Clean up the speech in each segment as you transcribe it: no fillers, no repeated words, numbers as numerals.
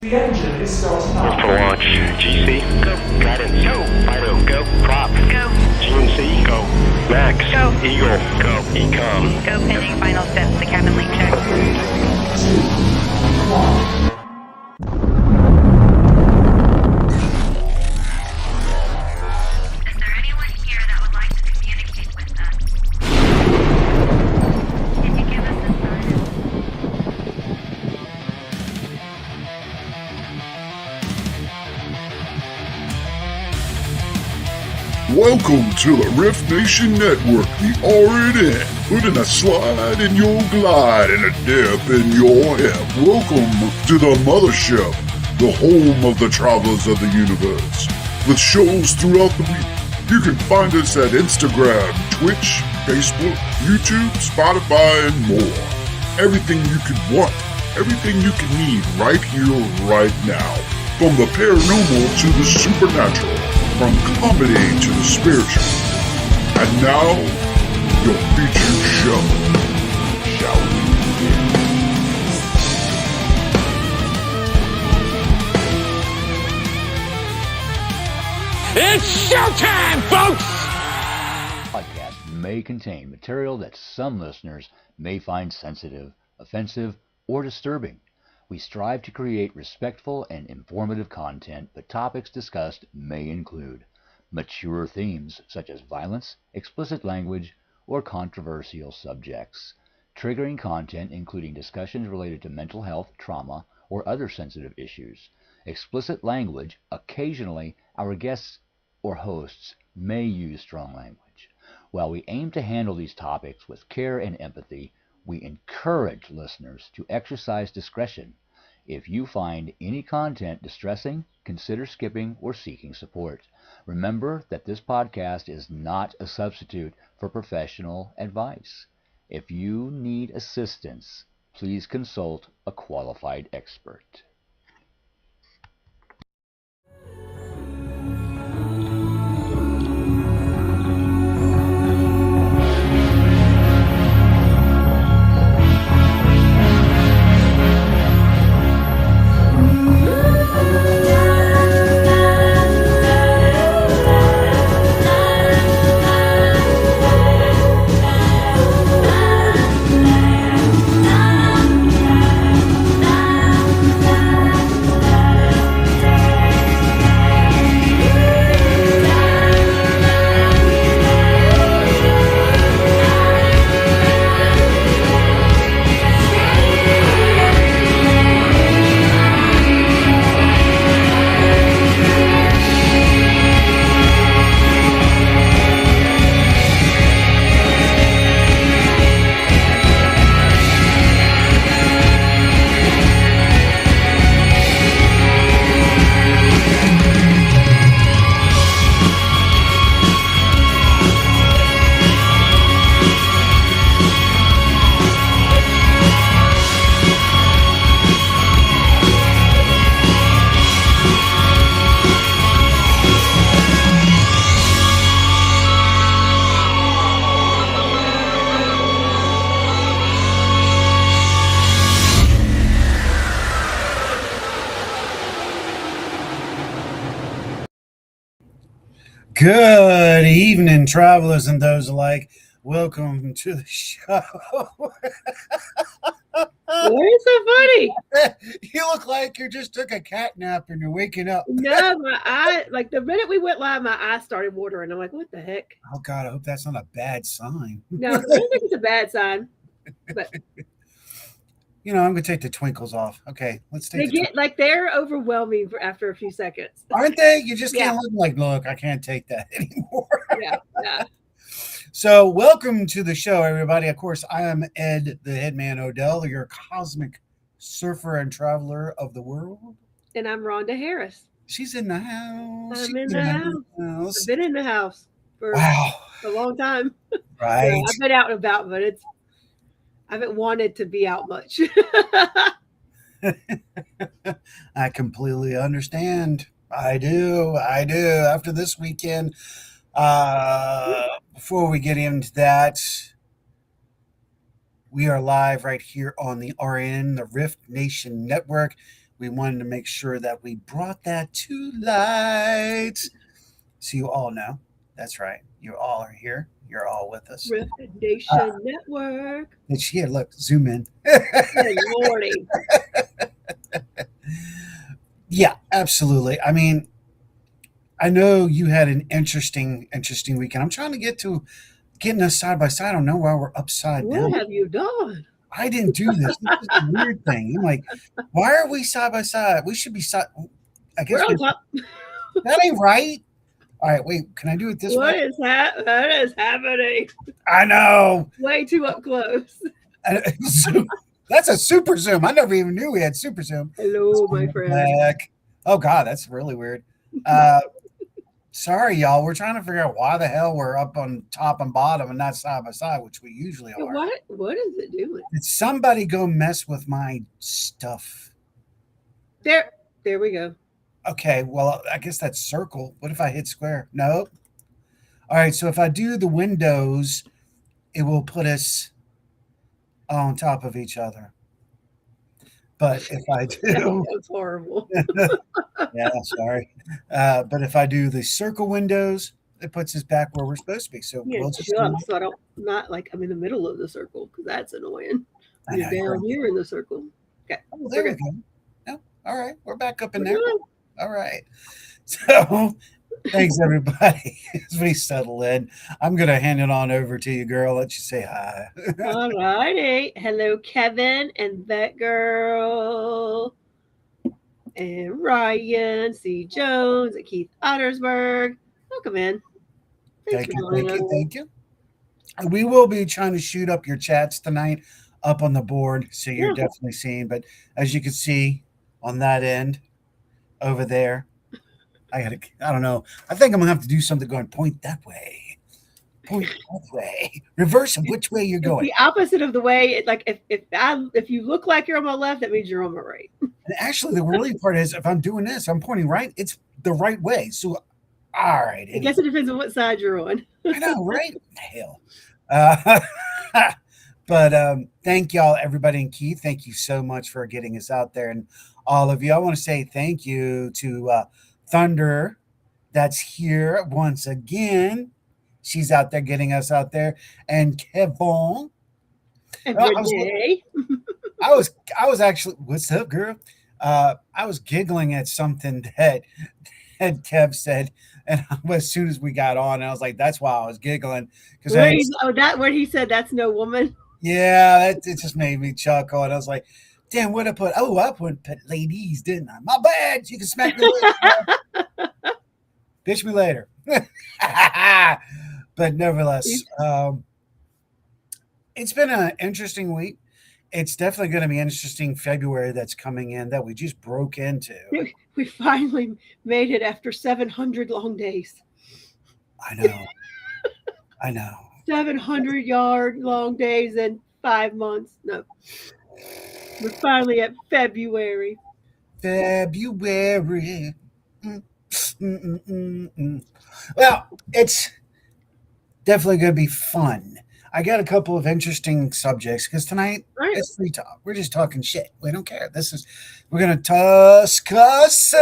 The engine is starting up. For launch. GC, go. Guidance, go. Fido, go. Prop, go. GNC, go. Max, go. Eagle, go. Ecom, go. Pending final steps to cabin link check. 3, 2, 1. Is there anyone here that would like to communicate with us? Can you give us a sign? Welcome to the R.I.F.T Nation Network, the RNN, putting a slide in your glide and a dip in your hip. Welcome to the mothership, the home of the travelers of the universe. With shows throughout the week, you can find us at Instagram, Twitch, Facebook, YouTube, Spotify, and more. Everything you could want, everything you can need right here, right now. From the paranormal to the supernatural. From comedy to the spiritual. And now, your featured show. Shall we begin? It's showtime, folks! Podcast may contain material that some listeners may find sensitive, offensive, or disturbing. We strive to create respectful and informative content, but topics discussed may include mature themes such as violence, explicit language, or controversial subjects, triggering content including discussions related to mental health, trauma, or other sensitive issues, explicit language. Occasionally, our guests or hosts may use strong language. While we aim to handle these topics with care and empathy, we encourage listeners to exercise discretion. If you find any content distressing, consider skipping or seeking support. Remember that this podcast is not a substitute for professional advice. If you need assistance, please consult a qualified expert. Good evening, travelers and those alike. Welcome to the show. Why is so funny? You look like you just took a cat nap and you're waking up. No, my eye, like the minute we went live, my eyes started watering. I'm like, what the heck? Oh, God, I hope that's not a bad sign. No, I don't think it's a bad sign. But you know, I'm going to take the twinkles off. Okay, let's take they're overwhelming after a few seconds. Aren't they? You just can't look, I can't take that anymore. Yeah. So welcome to the show, everybody. Of course, I am Ed the Hitman Odell, your cosmic surfer and traveler of the world. And I'm Rhonda Harris. She's in the house. I'm in the house. I've been in the house for a long time. Right. So I've been out and about, but I haven't wanted to be out much. I completely understand. I do. After this weekend, before we get into that, we are live right here on the RNN, the R.I.F.T Nation Network. we wanted to make sure that we brought that to light. So you all know. That's right. You all are here. You're all with us. Rift Nation Network. And here, look, zoom in. Good lordy. Yeah, absolutely. I mean, I know you had an interesting weekend. I'm trying to get to getting us side by side. I don't know why we're upside down. What have you done? I didn't do this. This is a weird thing. I'm like, why are we side by side? We should be side. I guess We're on top. that ain't right. All right, wait. Can I do it this What way? is happening? I know. Way too up close. That's a super zoom. I never even knew we had super zoom. Hello, my friend. Back. Oh God, that's really weird. Sorry, y'all. We're trying to figure out why the hell we're up on top and bottom and not side by side, which we usually are. What is it doing? Did somebody go mess with my stuff? There we go. Okay, well, I guess that's circle. What if I hit square? Nope. All right, so if I do the windows, it will put us on top of each other. But if I do, That's horrible. yeah, sorry. But if I do the circle windows, it puts us back where we're supposed to be. So Yeah, we'll just jump, so I don't not like I'm in the middle of the circle because that's annoying. I You're know, you're down right. here in the circle. Okay. Oh, there we Okay. go. No, all right, we're back up in We're there. good. All right. So thanks everybody as we settle in. I'm gonna hand it on over to you, girl. Let you say hi. All righty. Hello, Kevin and that girl. And Ryan C. Jones and Keith Ottersberg. Welcome in. Thanks for joining us. Thank you. We will be trying to shoot up your chats tonight up on the board, so you're Yeah. definitely seeing. But as you can see on that end over there, I don't know. I think I'm gonna have to do something going point that way, point that way, reverse of which way you're It's going. the opposite of the way. Like if you look like you're on my left, that means you're on my right. And actually, the really part is if I'm doing this, I'm pointing right. It's the right way. So, all right. I guess it depends on what side you're on. I know, right? Hell. But thank y'all, everybody, and Keith. Thank you so much for getting us out there, and all of you. I want to say thank you to Thunder, that's here once again. She's out there getting us out there, and Kevin. And Well, Renee. I was actually, what's up, girl? I was giggling at something that Kev said, and as soon as we got on, I was like, "That's why I was giggling." Because Where he said that's no woman. yeah, it just made me chuckle, and I was like, "Damn, what I put? Oh, I put ladies, didn't I? My bad. You can smack me later. Bitch me later." But nevertheless, it's been an interesting week. It's definitely going to be interesting February that's coming in that we just broke into. We finally made it after 700 long days. I know. I know. 700 long days and 5 months. No. We're finally at February. February. Well, it's definitely going to be fun. I got a couple of interesting subjects because tonight it's free talk. We're just talking shit. We don't care. We're going to discuss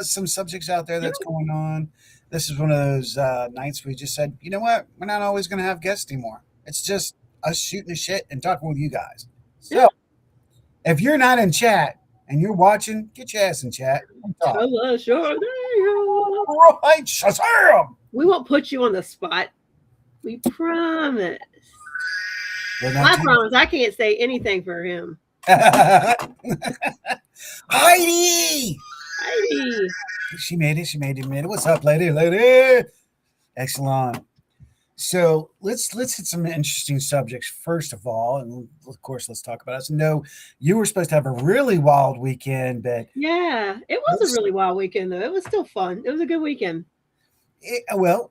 some subjects out there that's going on. This is one of those nights we just said, you know what? We're not always going to have guests anymore. It's just us shooting the shit and talking with you guys. So if you're not in chat and you're watching, get your ass in chat. Sure. Right, Shazam! We won't put you on the spot. We promise. I promise I can't say anything for him. Heidi! She made it. What's up, lady? Excellent. So let's hit some interesting subjects first of all, and of course let's talk about us. No, you were supposed to have a really wild weekend, but yeah, it was a really wild weekend though. It was still fun. It was a good weekend. Well,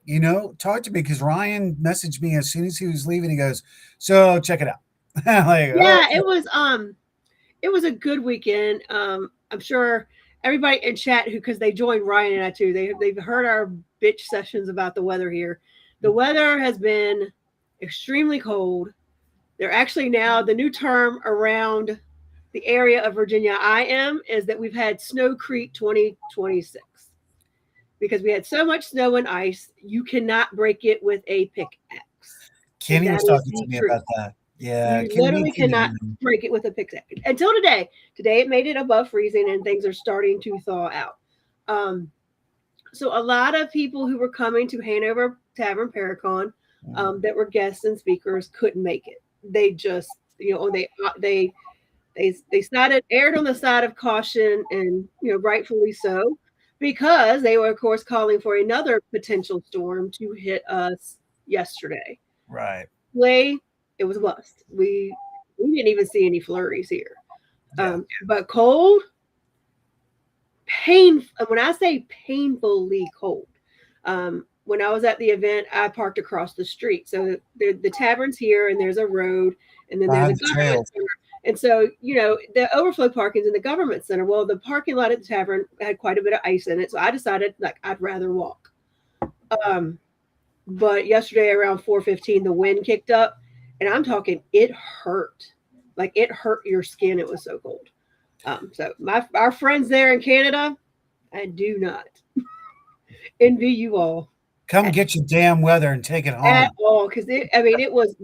talk to me because Ryan messaged me as soon as he was leaving. He goes, "So check it out." Like, yeah, it was a good weekend. I'm sure everybody in chat because they joined Ryan and I too. They've heard our bitch sessions about the weather here. The weather has been extremely cold. They're actually now the new term around the area of Virginia I am is that we've had Snow Creek 2026 because we had so much snow and ice. You cannot break it with a pickaxe. Kenny That was is talking the to me truth. about that. Yeah, You Kenny literally needs to cannot do- break it with a pickaxe until today. Today it made it above freezing and things are starting to thaw out. So a lot of people who were coming to Hanover Tavern Paracon that were guests and speakers couldn't make it. They just, they aired on the side of caution, and rightfully so, because they were of course calling for another potential storm to hit us yesterday. Right. It was a bust. We didn't even see any flurries here. Yeah. But cold, when I say painfully cold, when I was at the event, I parked across the street. So the tavern's here, and there's a road, and then there's a government center. And so, the overflow parking's in the government center. Well, the parking lot at the tavern had quite a bit of ice in it. So I decided I'd rather walk. But yesterday around 4:15, the wind kicked up, and I'm talking, it hurt. Like it hurt your skin. It was so cold. So our friends there in Canada, I do not envy you all. Come get your damn weather and take it home. At all, because it was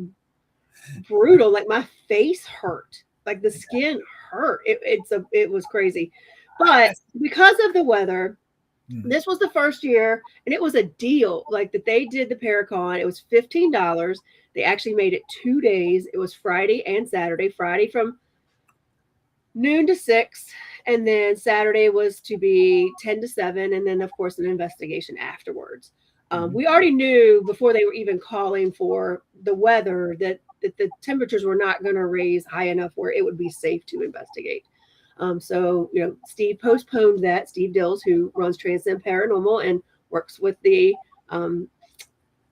brutal. Like my face hurt, like the skin hurt. It was crazy, but because of the weather, this was the first year, and it was a deal. Like that they did the Paracon. It was $15. They actually made it 2 days. It was Friday and Saturday. Friday from noon to 6, and then Saturday was to be 10 to 7, and then of course an investigation afterwards. We already knew before they were even calling for the weather that the temperatures were not going to raise high enough where it would be safe to investigate. So Steve postponed that. Steve Dills, who runs Transcend Paranormal and works with the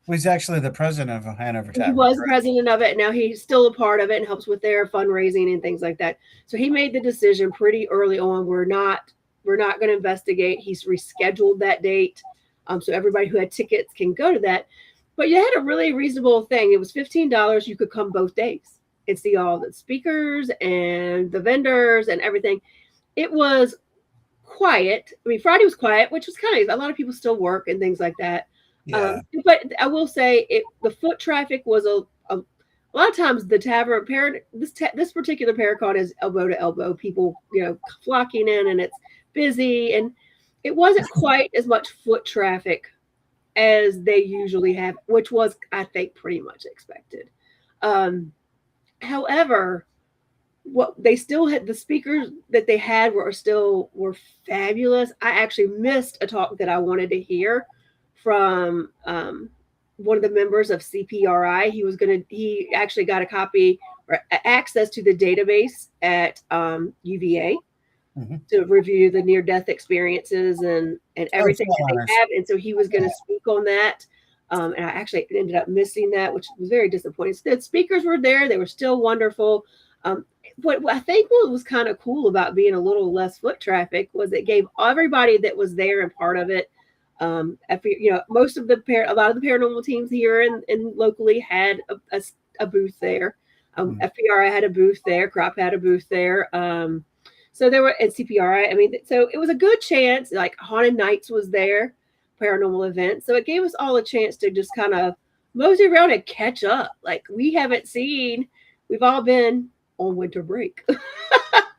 he's actually the president of Hanover Tavern. He was the president of it. Now he's still a part of it and helps with their fundraising and things like that. So he made the decision pretty early on. We're not going to investigate. He's rescheduled that date. So everybody who had tickets can go to that. But you had a really reasonable thing. It was $15. You could come both days and see all the speakers and the vendors and everything. It was quiet. I mean, Friday was quiet, which was kind of, a lot of people still work and things like that. Yeah. But I will say the foot traffic was a lot of times the tavern this particular Paracon is elbow to elbow, people flocking in, and it's busy, and it wasn't quite as much foot traffic as they usually have, which was, I think, pretty much expected. However, what they still had, the speakers that they had were fabulous. I actually missed a talk that I wanted to hear from one of the members of CPRI. He actually got a copy or access to the database at UVA to review the near-death experiences and everything that they have. And so he was going to speak on that. And I actually ended up missing that, which was very disappointing. So the speakers were there. They were still wonderful. What I think what was kind of cool about being a little less foot traffic was it gave everybody that was there and part of it. Most of a lot of the paranormal teams here and locally had a booth there. FPRI had a booth there. Crop had a booth there. So there were, and CPRI. I mean, so it was a good chance. Like Haunted Nights was there, paranormal event. So it gave us all a chance to just kind of mosey around and catch up. Like we've all been on winter break,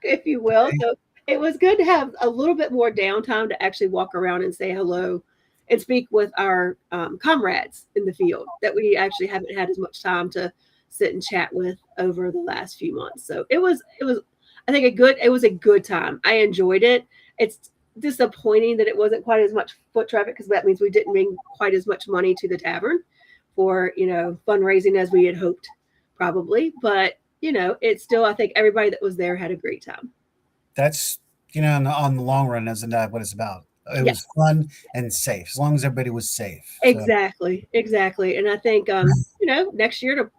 if you will. So it was good to have a little bit more downtime to actually walk around and say hello and speak with our comrades in the field that we actually haven't had as much time to sit and chat with over the last few months. So it was, I think it was a good time. I enjoyed it. It's disappointing that it wasn't quite as much foot traffic because that means we didn't bring quite as much money to the tavern for, fundraising as we had hoped probably. But, it's still, I think everybody that was there had a great time. That's, on the long run, isn't that what it's about? It was fun and safe, as long as everybody was safe. Exactly. And I think, next year,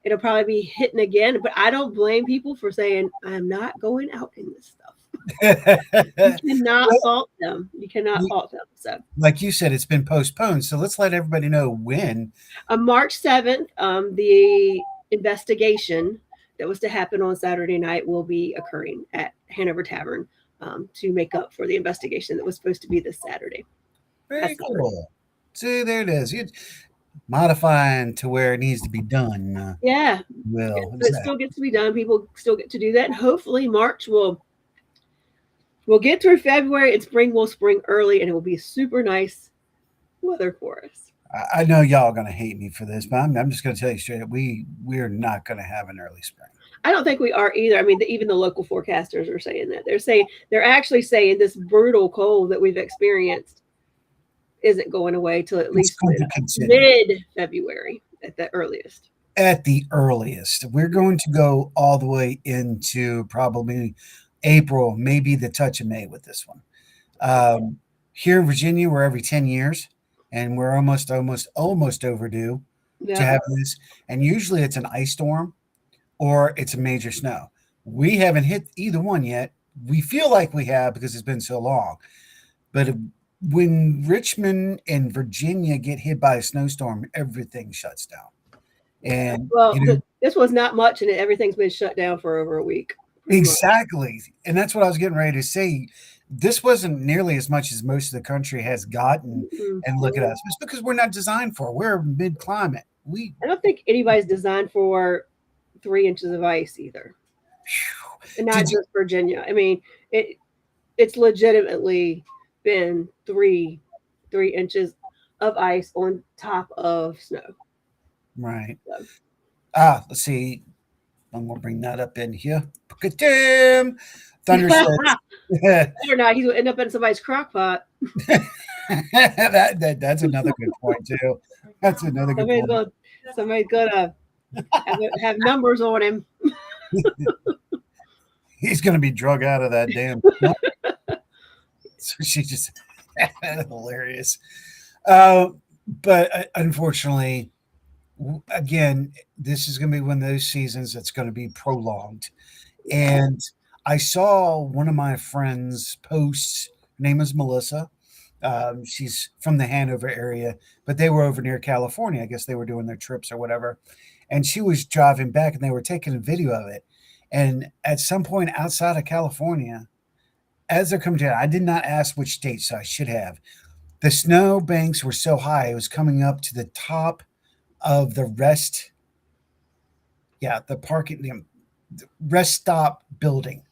it'll probably be hitting again, but I don't blame people for saying, I'm not going out in this stuff. You cannot fault them. So, like you said, it's been postponed. So let's let everybody know when. March 7th, the investigation that was to happen on Saturday night will be occurring at Hanover Tavern to make up for the investigation that was supposed to be this Saturday. Very cool. See, there it is. You're modifying to where it needs to be done. Yeah. Well, But it still gets to be done. People still get to do that. And hopefully March we'll get through February and spring will spring early and it will be super nice weather for us. I know y'all are going to hate me for this, but I'm just going to tell you straight up, we're not going to have an early spring. I don't think we are either. I mean, even the local forecasters are saying that. They're actually saying this brutal cold that we've experienced isn't going away till at least mid-February at the earliest. At the earliest. We're going to go all the way into probably April, maybe the touch of May with this one. Here in Virginia, we're every 10 years. And we're almost overdue to have this. And usually it's an ice storm or it's a major snow. We haven't hit either one yet. We feel like we have because it's been so long. But when Richmond and Virginia get hit by a snowstorm, everything shuts down. And this was not much, and everything's been shut down for over a week. Exactly. And that's what I was getting ready to say. This wasn't nearly as much as most of the country has gotten. Mm-hmm. And look at us. It's because we're not designed for it. We're mid-climate. I don't think anybody's designed for 3 inches of ice either. And not just Virginia. I mean, it's legitimately been 3 inches of ice on top of snow. Right. So. Let's see. I'm going to bring that up in here. Thunder or not, he's going to end up in somebody's crock pot. That's another good point, too. That's another good point. Somebody's going to have numbers on him. He's going to be drug out of that damn. So she just hilarious. But unfortunately, again, this is going to be one of those seasons that's going to be prolonged. And I saw one of my friends' posts. Her name is Melissa. She's from the Hanover area, but they were over near California. I guess they were doing their trips or whatever. And she was driving back and they were taking a video of it. And at some point outside of California, as they're coming down, I did not ask which state, so I should have. The snow banks were so high, it was coming up to the top of the rest. Yeah, the parking, the rest stop building.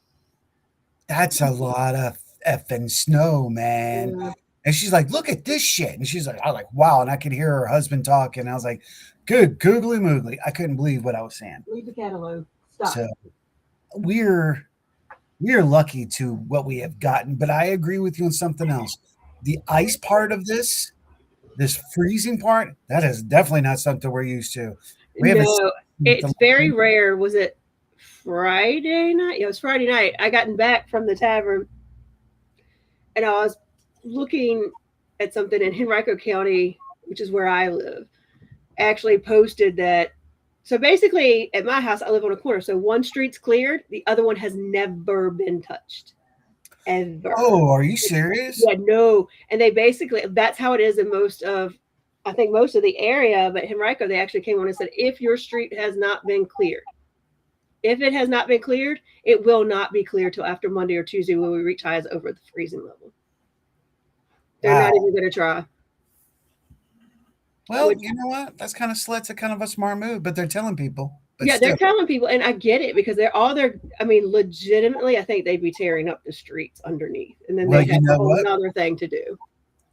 That's a lot of effing snow, man. Yeah. And she's like, look at this shit. And she's like, I was like, wow. And I could hear her husband talking. And I was like, good googly moogly. I couldn't believe what I was saying. Leave the catalog. Stop. So we're lucky to what we have gotten, but I agree with you on something else. The ice part of this freezing part, that is definitely not something we're used to. It's very rare. Was it Friday night? Yeah, it was Friday night. I gotten back from the tavern and I was looking at something in Henrico County, which is where I live, actually posted that. So basically at my house, I live on a corner. So one street's cleared. The other one has never been touched. Ever. Oh, are you serious? Yeah, no. And they basically, that's how it is in most of the area. But Henrico, they actually came on and said, if your street has not been cleared, if it has not been cleared, it will not be cleared till after Monday or Tuesday when we reach highs over the freezing level. They're not even going to try. Well, you know what? That's kind of a smart move, but they're telling people. Yeah, they're telling people, and I get it because legitimately, I think they'd be tearing up the streets underneath, and then they have a whole other thing to do.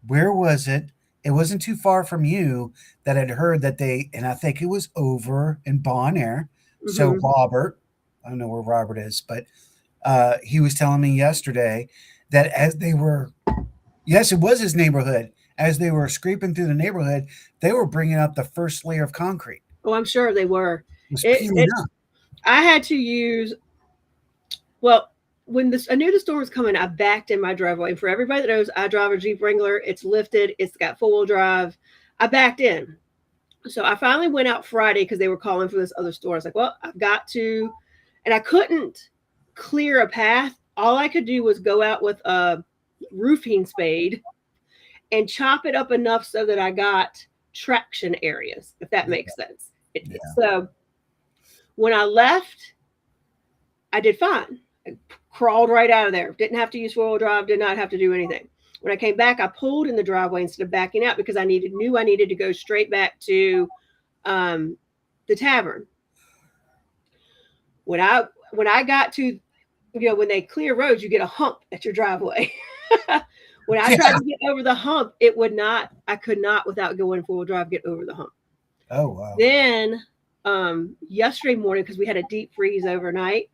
Where was it? It wasn't too far from you that I'd heard that and I think it was over in Bon Air. Mm-hmm. So Robert, I don't know where Robert is, but he was telling me yesterday that as they were, yes, it was his neighborhood. As they were scraping through the neighborhood, they were bringing up the first layer of concrete. Oh, I'm sure they were. I had to use, when I knew the storm was coming, I backed in my driveway. And for everybody that knows, I drive a Jeep Wrangler. It's lifted. It's got four-wheel drive. I backed in. So I finally went out Friday because they were calling for this other store. I was like, well, I've got to. And I couldn't clear a path. All I could do was go out with a roofing spade and chop it up enough so that I got traction areas, if that makes sense. So when I left I did fine. I crawled right out of there. Didn't have to use four-wheel drive. Did not have to do anything. When I came back, I pulled in the driveway instead of backing out because I knew I needed to go straight back to the tavern. When I got to, when they clear roads, you get a hump at your driveway. When I tried to get over the hump, I could not, without going four-wheel drive, get over the hump. Oh, wow. Then yesterday morning, because we had a deep freeze overnight,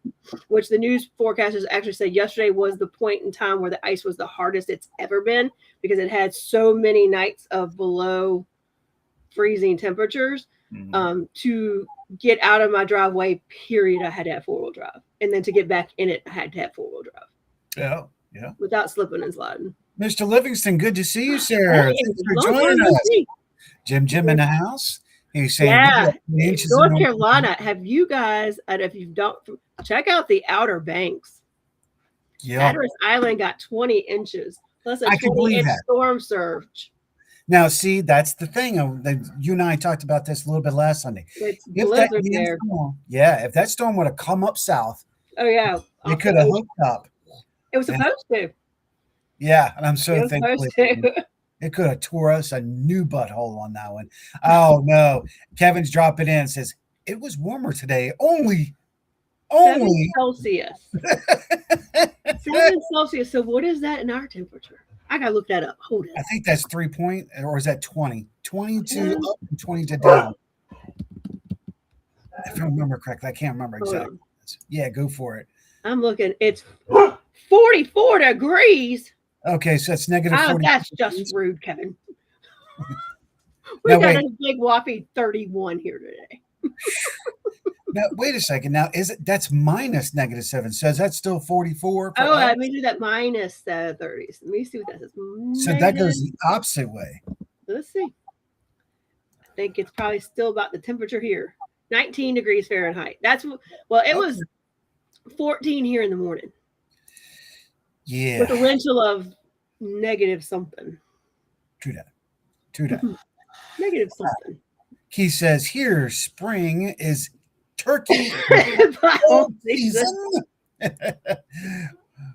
which the news forecasters actually said yesterday was the point in time where the ice was the hardest it's ever been because it had so many nights of below freezing temperatures. To get out of my driveway, period, I had to have four-wheel drive. And then to get back in it, I had to have four-wheel drive. Yeah. Without slipping and sliding. Mr. Livingston, good to see you, sir. Thanks for joining us. Jim in the house. He's saying, North Carolina, have you guys, if you don't, check out the Outer Banks. Yeah. Hatteras Island got 20 inches, plus a 20-inch storm surge. Now, see, that's the thing. You and I talked about this a little bit last Sunday. It's blizzard there. If that storm would have come up south, it could have hooked up. It was supposed to. Yeah, and I'm so thankful. It could have tore us a new butthole on that one. Oh, no. Kevin's dropping in and says, it was warmer today. Only 7 Celsius. 7 Celsius. So what is that in our temperature? I got to look that up. Hold it. I think that's 3 point, or is that 20? 22 up and 22 down. If I remember correctly. I can't remember exactly. Yeah, go for it. I'm looking. It's 44 degrees. Okay, so it's negative 40. That's just rude, Kevin. We got a big whopping 31 here today. Now, wait a second. Now, that's minus negative 7? So is that still 44? Let me do that minus 30s. Let me see what that is. So that goes the opposite way. Let's see. I think it's probably still about the temperature here. 19 degrees Fahrenheit. It was 14 here in the morning. Yeah. With a wrenchel of negative something. True that. Negative something. He says here, spring is turkey season.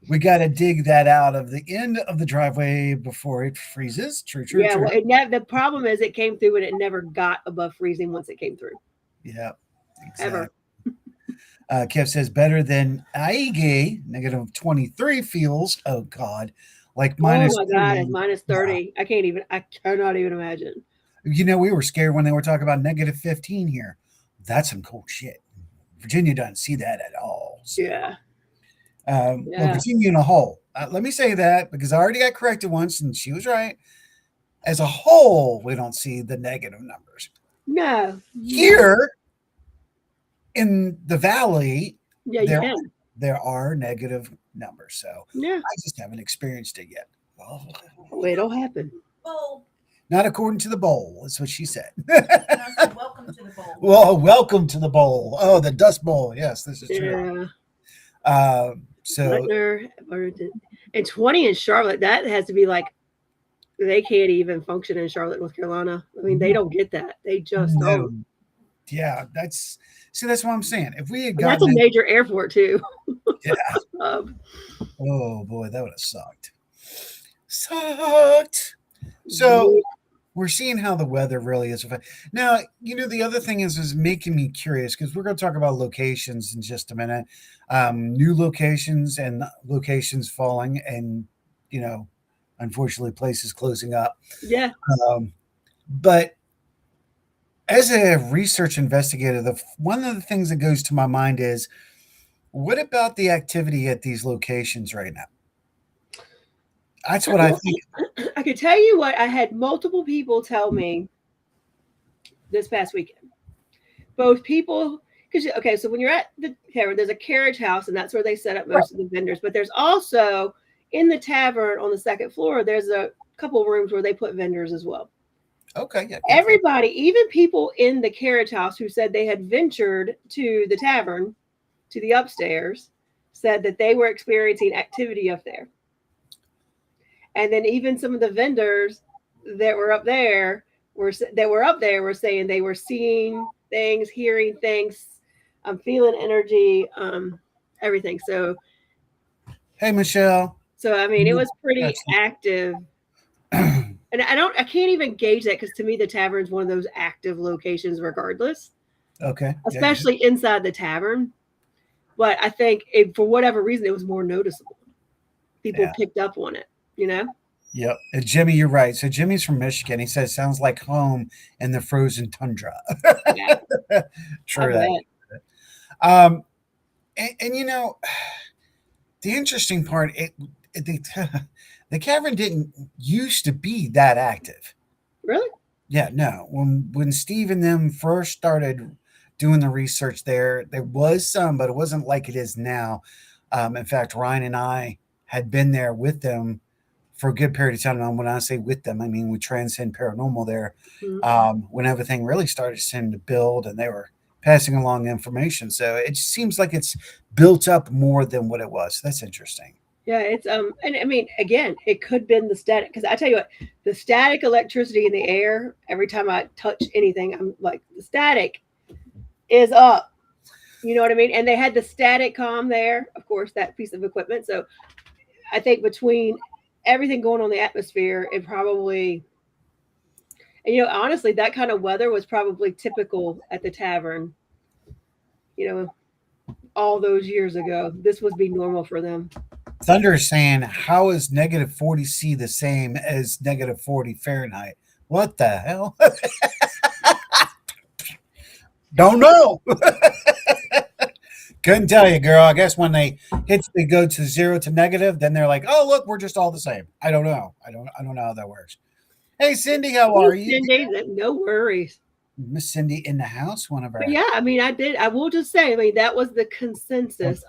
We got to dig that out of the end of the driveway before it freezes. True. Yeah, well, the problem is it came through and it never got above freezing once it came through. Yeah, exactly. Ever. Kev says better than Aige, negative 23 feels. Oh God, like minus. Oh my God, it's minus 30. Wow. I cannot even imagine. We were scared when they were talking about negative 15 here. That's some cold shit. Virginia doesn't see that at all. So. Yeah. Well, Virginia in a whole. Let me say that because I already got corrected once and she was right. As a whole, we don't see the negative numbers. No. Here in the valley, there are negative numbers. So I just haven't experienced it yet. It'll happen. Not according to the bowl. That's what she said. Welcome to the bowl. Well, welcome to the bowl. Oh, the Dust Bowl. Yes, this is true. And 20 in Charlotte, that has to be like, they can't even function in Charlotte, North Carolina. I mean, they don't get that. They just don't. Yeah, that's what I'm saying. If we had gotten that's a major airport too. Yeah. Oh boy, that would have sucked. So we're seeing how the weather really is. Now, the other thing is making me curious because we're going to talk about locations in just a minute. New locations and locations falling and, unfortunately places closing up. Yeah. But as a research investigator, one of the things that goes to my mind is, what about the activity at these locations right now? That's what I think. I could tell you what I had multiple people tell me this past weekend. Both people, so when you're at the tavern, there's a carriage house, and that's where they set up most of the vendors. But there's also in the tavern on the second floor, there's a couple of rooms where they put vendors as well. Okay. Yeah. Everybody, even people in the carriage house who said they had ventured to the tavern, to the upstairs, said that they were experiencing activity up there. And then even some of the vendors that were up there were saying they were seeing things, hearing things, feeling energy. everything. So Hey, Michelle. I mean, it was pretty active. And I can't even gauge that because to me, the tavern's one of those active locations regardless. Okay. Especially inside the tavern. But I think for whatever reason, it was more noticeable. People picked up on it, you know? Yep. Jimmy, you're right. So Jimmy's from Michigan. He says, sounds like home in the frozen tundra. Yeah. True that. And you know, the interesting part, the cavern didn't used to be that active. Really? Yeah, no. When Steve and them first started doing the research there was some, but it wasn't like it is now. In fact, Ryan and I had been there with them for a good period of time. And when I say with them, I mean we Transcend Paranormal there. When everything really started to build and they were passing along information. So it seems like it's built up more than what it was. That's interesting. Yeah, it's and I mean, again, it could have been the static, because I tell you what, the static electricity in the air, every time I touch anything, I'm like, the static is up. You know what I mean? And they had the static comm there, of course, that piece of equipment. So I think between everything going on in the atmosphere, it probably, and you know, honestly, that kind of weather was probably typical at the tavern, you know, all those years ago. This would be normal for them. Thunder is saying, how is negative 40 C the same as negative 40 Fahrenheit? What the hell? Don't know. Couldn't tell you, girl. I guess when they go to 0 to negative, then they're like, oh, look, we're just all the same. I don't know. I don't know how that works. Hey, Cindy, how are you? Cindy, no worries. Miss Cindy in the house, one of our. But yeah, I mean, I will just say, I mean, that was the consensus.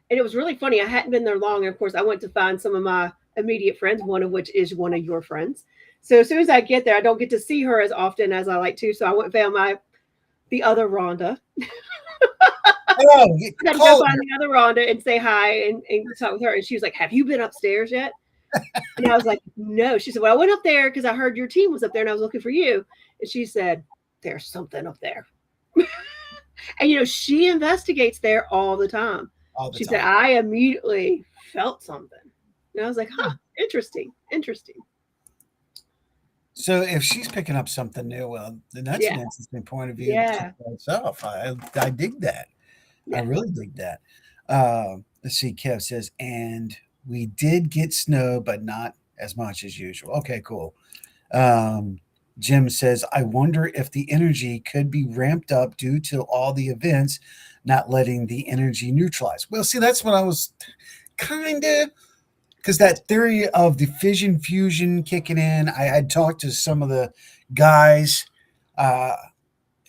And it was really funny. I hadn't been there long. Of course, I went to find some of my immediate friends, one of which is one of your friends. So as soon as I get there, I don't get to see her as often as I like to. So I went and found the other Rhonda. Oh, I got to go find the other Rhonda and say hi and talk with her. And she was like, have you been upstairs yet? And I was like, no. She said, well, I went up there because I heard your team was up there and I was looking for you. And she said, there's something up there. And, you know, she investigates there all the time. She said, I immediately felt something. And I was like, huh, interesting. So if she's picking up something new, well, then that's an interesting point of view. Yeah. Itself. I dig that. Yeah. I really dig that. Let's see. Kev says, and we did get snow, but not as much as usual. Okay, cool. Jim says, I wonder if the energy could be ramped up due to all the events not letting the energy neutralize. Well, see, that's what I was kind of, because that theory of the fission fusion kicking in, I had talked to some of the guys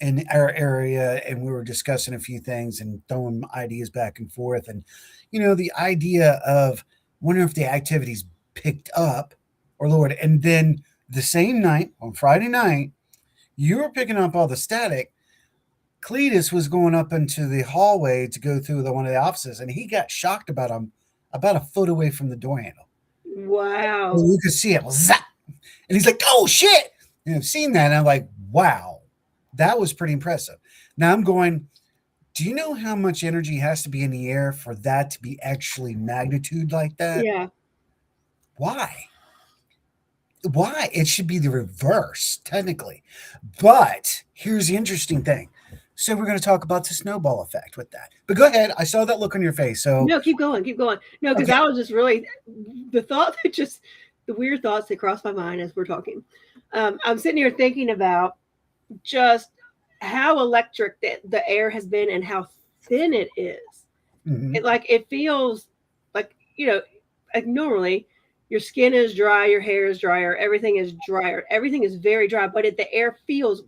in our area, and we were discussing a few things and throwing ideas back and forth. And, you know, the idea of wondering if the activities picked up or lowered. And then the same night, on Friday night, you were picking up all the static. Cletus was going up into the hallway to go through one of the offices, and he got shocked about a foot away from the door handle. Wow. And you could see it. Zap! And he's like, oh, shit. And I've seen that, and I'm like, wow, that was pretty impressive. Now I'm going, do you know how much energy has to be in the air for that to be actually magnitude like that? Yeah. Why? It should be the reverse, technically. But here's the interesting thing. So we're going to talk about the snowball effect with that. But go ahead. I saw that look on your face. So no, keep going. No, because I was just really the weird thoughts that crossed my mind as we're talking. I'm sitting here thinking about just how electric the air has been and how thin it is. Mm-hmm. It feels like, you know, like normally your skin is dry, your hair is drier, everything is drier, everything is very dry, but the air feels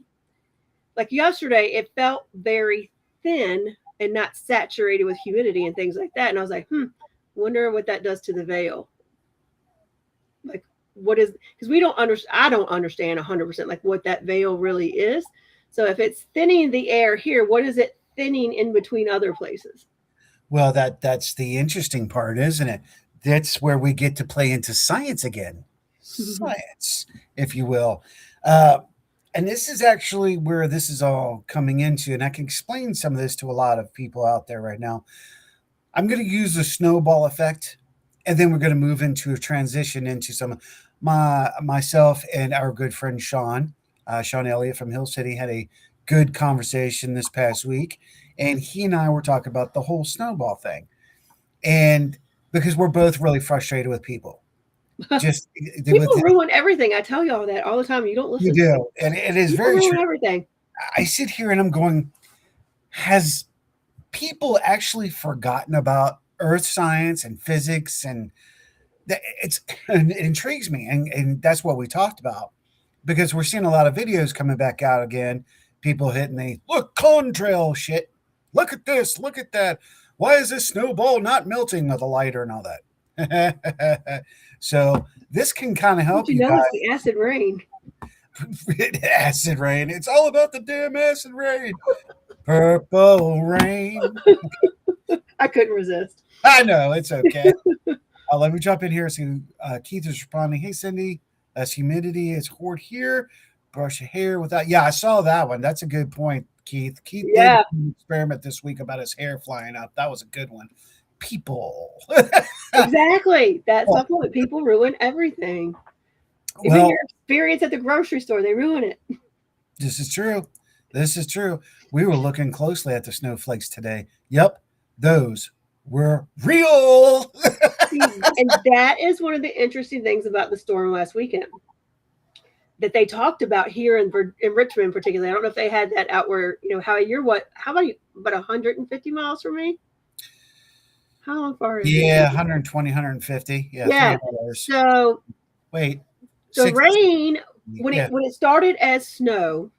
like yesterday, it felt very thin and not saturated with humidity and things like that. And I was like, wonder what that does to the veil. Like, what is, because I don't understand 100% like what that veil really is. So if it's thinning the air here, what is it thinning in between other places? Well, that's the interesting part, isn't it? That's where we get to play into science again. Science, if you will. And this is actually where this is all coming into, and I can explain some of this to a lot of people out there right now. I'm going to use the snowball effect, and then we're going to move into a transition into some myself and our good friend Sean Elliott from Hill City had a good conversation this past week, and he and I were talking about the whole snowball thing, and because we're both really frustrated with people, just People ruin everything. I tell y'all that all the time. You don't listen. you do, and it is People very ruin true. everything. I sit here and I'm going, has people actually forgotten about earth science and physics? And it intrigues me. And that's what we talked about, because we're seeing a lot of videos coming back out again. People hitting the look contrail shit. Look at this. Look at that. Why is this snowball not melting with a lighter and all that? So this can kind of help Don't you know guys. it's the acid rain. Acid rain. It's all about the damn acid rain. Purple rain. I couldn't resist. I know, it's okay. Let me jump in here. See, Keith is responding. Hey, Cindy, less humidity. It's hoard here. Brush your hair without. Yeah, I saw that one. That's a good point, Keith. Keith did an experiment this week about his hair flying up. That was a good one. People. Exactly. That's my point. People ruin everything. Even your experience at the grocery store, they ruin it. This is true. This is true. We were looking closely at the snowflakes today. Yep, those were real. And that is one of the interesting things about the storm last weekend that they talked about here in Richmond, particularly. I don't know if they had that out where, how about you, about 150 miles from me? How far is it? Yeah, 120, 150. Yeah. So wait. The rain, when it started as snow,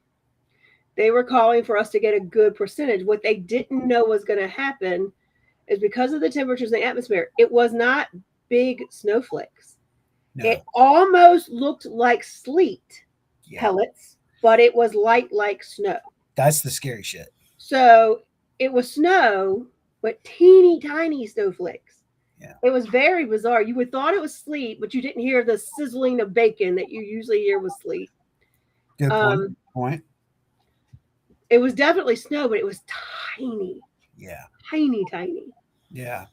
they were calling for us to get a good percentage. What they didn't know was going to happen is because of the temperatures in the atmosphere, it was not big snowflakes. No. It almost looked like sleet pellets, but it was light like snow. That's the scary shit. So it was snow, but teeny tiny snowflakes. Yeah. It was very bizarre. You would thought it was sleet, but you didn't hear the sizzling of bacon that you usually hear with sleet. Good point. It was definitely snow, but it was tiny. Yeah. Tiny. Yeah.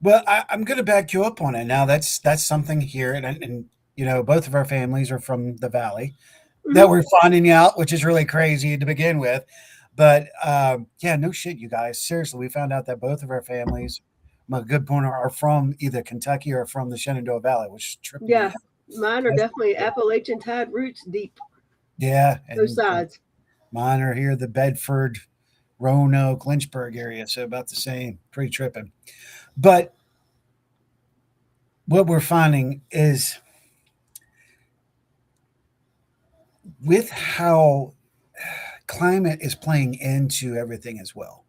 Well, I'm going to back you up on it. Now, that's something here. And both of our families are from the Valley that we're finding out, which is really crazy to begin with. But, no shit, you guys. Seriously, we found out that both of our families, my good point, are from either Kentucky or from the Shenandoah Valley, which is tripping. Yeah, mine are definitely Appalachian tide roots deep. Yeah. Both sides. Mine are here, the Bedford, Roanoke, Lynchburg area, so about the same. Pretty tripping. But what we're finding is with how climate is playing into everything as well.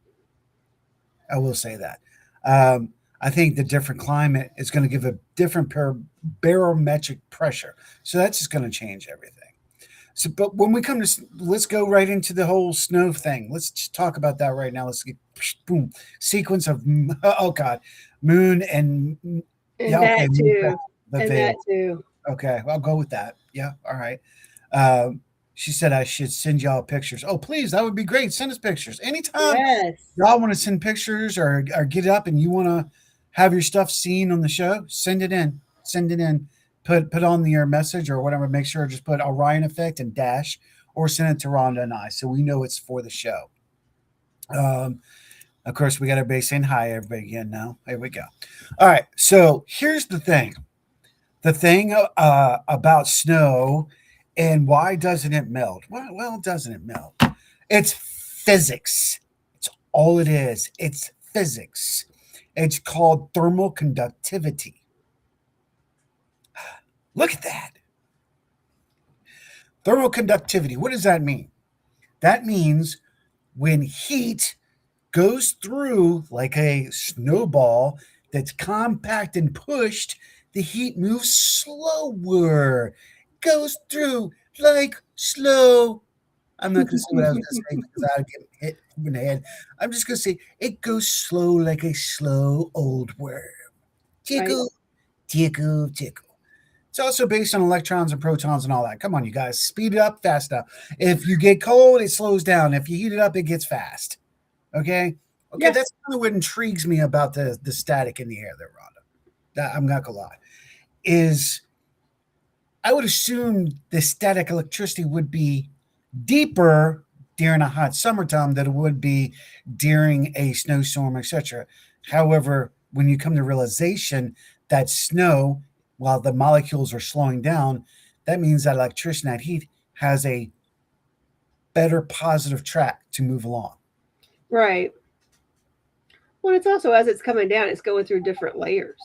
I will say that. I think the different climate is going to give a different barometric pressure. So that's just going to change everything. So, but when we come to, let's go right into the whole snow thing. Let's just talk about that right now. Let's get boom sequence of moon and that too. That too. Okay, I'll go with that. Yeah, all right. She said I should send y'all pictures. Oh, please, that would be great. Send us pictures anytime. Yes. Y'all want to send pictures or get it up and you want to have your stuff seen on the show, send it in. Send it in. Put on your message or whatever. Make sure just put Orion Effect and dash, or send it to Rhonda and I, so we know it's for the show. Of course, we got everybody saying hi, everybody again now. Here we go. All right. So here's the thing. The thing about snow and why doesn't it melt? Well, doesn't it melt? It's physics. It's all it is. It's physics. It's called thermal conductivity. Look at that. Thermal conductivity. What does that mean? That means when heat goes through like a snowball that's compact and pushed, the heat moves slower. Goes through like slow. I'm not going to say what I was going to say because I'll get hit in the head. I'm just going to say it goes slow like a slow old worm. Tickle, tickle, tickle. It's also based on electrons and protons and all that. Come on, you guys, speed it up, fast enough. If you get cold, it slows down. If you heat it up, it gets fast. Okay. Yeah. That's kind of what intrigues me about the static in the air there, Rhonda. That I'm not gonna lie. Is I would assume the static electricity would be deeper during a hot summertime than it would be during a snowstorm, etc. However, when you come to realization that snow, while the molecules are slowing down, that means that electricity, that heat, has a better positive track to move along. Right. Well, it's also as it's coming down, it's going through different layers.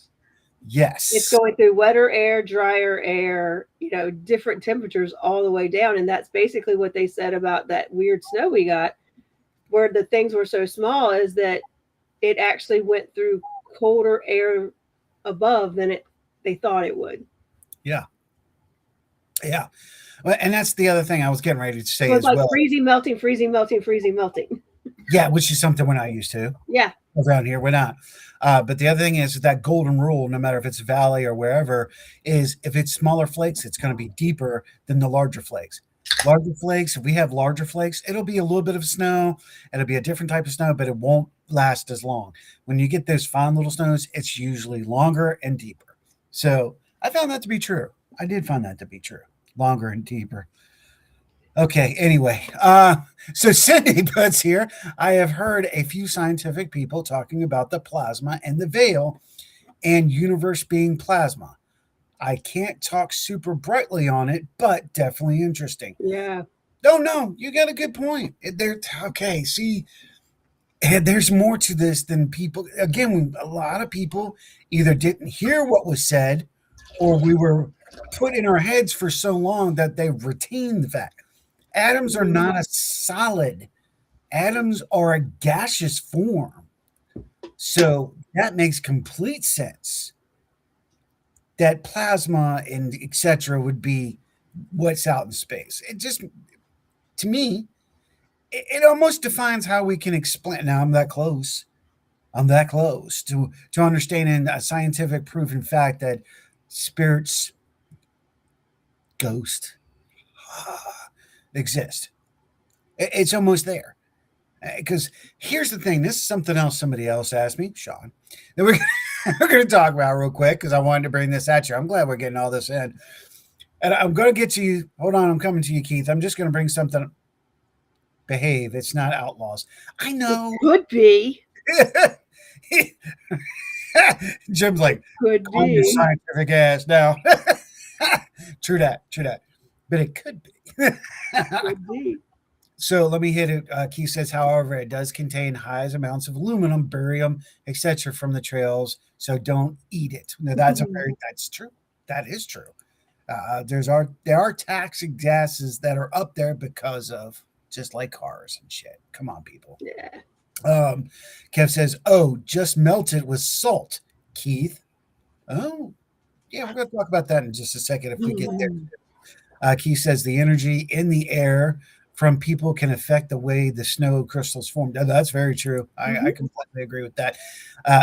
Yes. It's going through wetter air, drier air, different temperatures all the way down. And that's basically what they said about that weird snow we got, where the things were so small, is that it actually went through colder air above than they thought it would. Yeah. Yeah. Well, and that's the other thing I was getting ready to say So it's as like well. freezing, melting, freezing, melting, freezing, melting. Yeah, which is something we're not used to. Yeah. Around here, we're not. But the other thing is that golden rule, no matter if it's valley or wherever, is if it's smaller flakes, it's going to be deeper than the larger flakes. Larger flakes, if we have larger flakes, it'll be a little bit of snow. It'll be a different type of snow, but it won't last as long. When you get those fine little snows, it's usually longer and deeper. So I found that to be true. I did find that to be true. Longer and deeper. Okay, anyway, so Cindy puts here, I have heard a few scientific people talking about the plasma and the veil and universe being plasma. I can't talk super brightly on it, but definitely interesting. Yeah. No, you got a good point. Okay, see, there's more to this than people. Again, a lot of people either didn't hear what was said or we were put in our heads for so long that they've retained the fact. Atoms are not a solid. Atoms are a gaseous form. So that makes complete sense. That plasma and etc. would be what's out in space. It just, to me, it almost defines how we can explain. Now I'm that close. to understanding a scientific proof in fact that spirits, ghosts, exist. It's almost there. Because here's the thing. This is something else somebody else asked me, Sean, that we're going to talk about real quick because I wanted to bring this at you. I'm glad we're getting all this in. And I'm going to get to you. Hold on. I'm coming to you, Keith. I'm just going to bring something. Behave. It's not outlaws. I know. It could be. Jim's like, could calm your be. scientific ass now. True that. But it could be. Could be. So let me hit it. Keith says, however, it does contain high amounts of aluminum, barium, etc. from the trails. So don't eat it. Now that's that's true. That is true. There are toxic gases that are up there because of just like cars and shit. Come on, people. Yeah. Kev says, oh, just melted with salt, Keith. Oh, yeah, we're going to talk about that in just a second if we get there. Keith says the energy in the air from people can affect the way the snow crystals form. That's very true. I completely agree with that.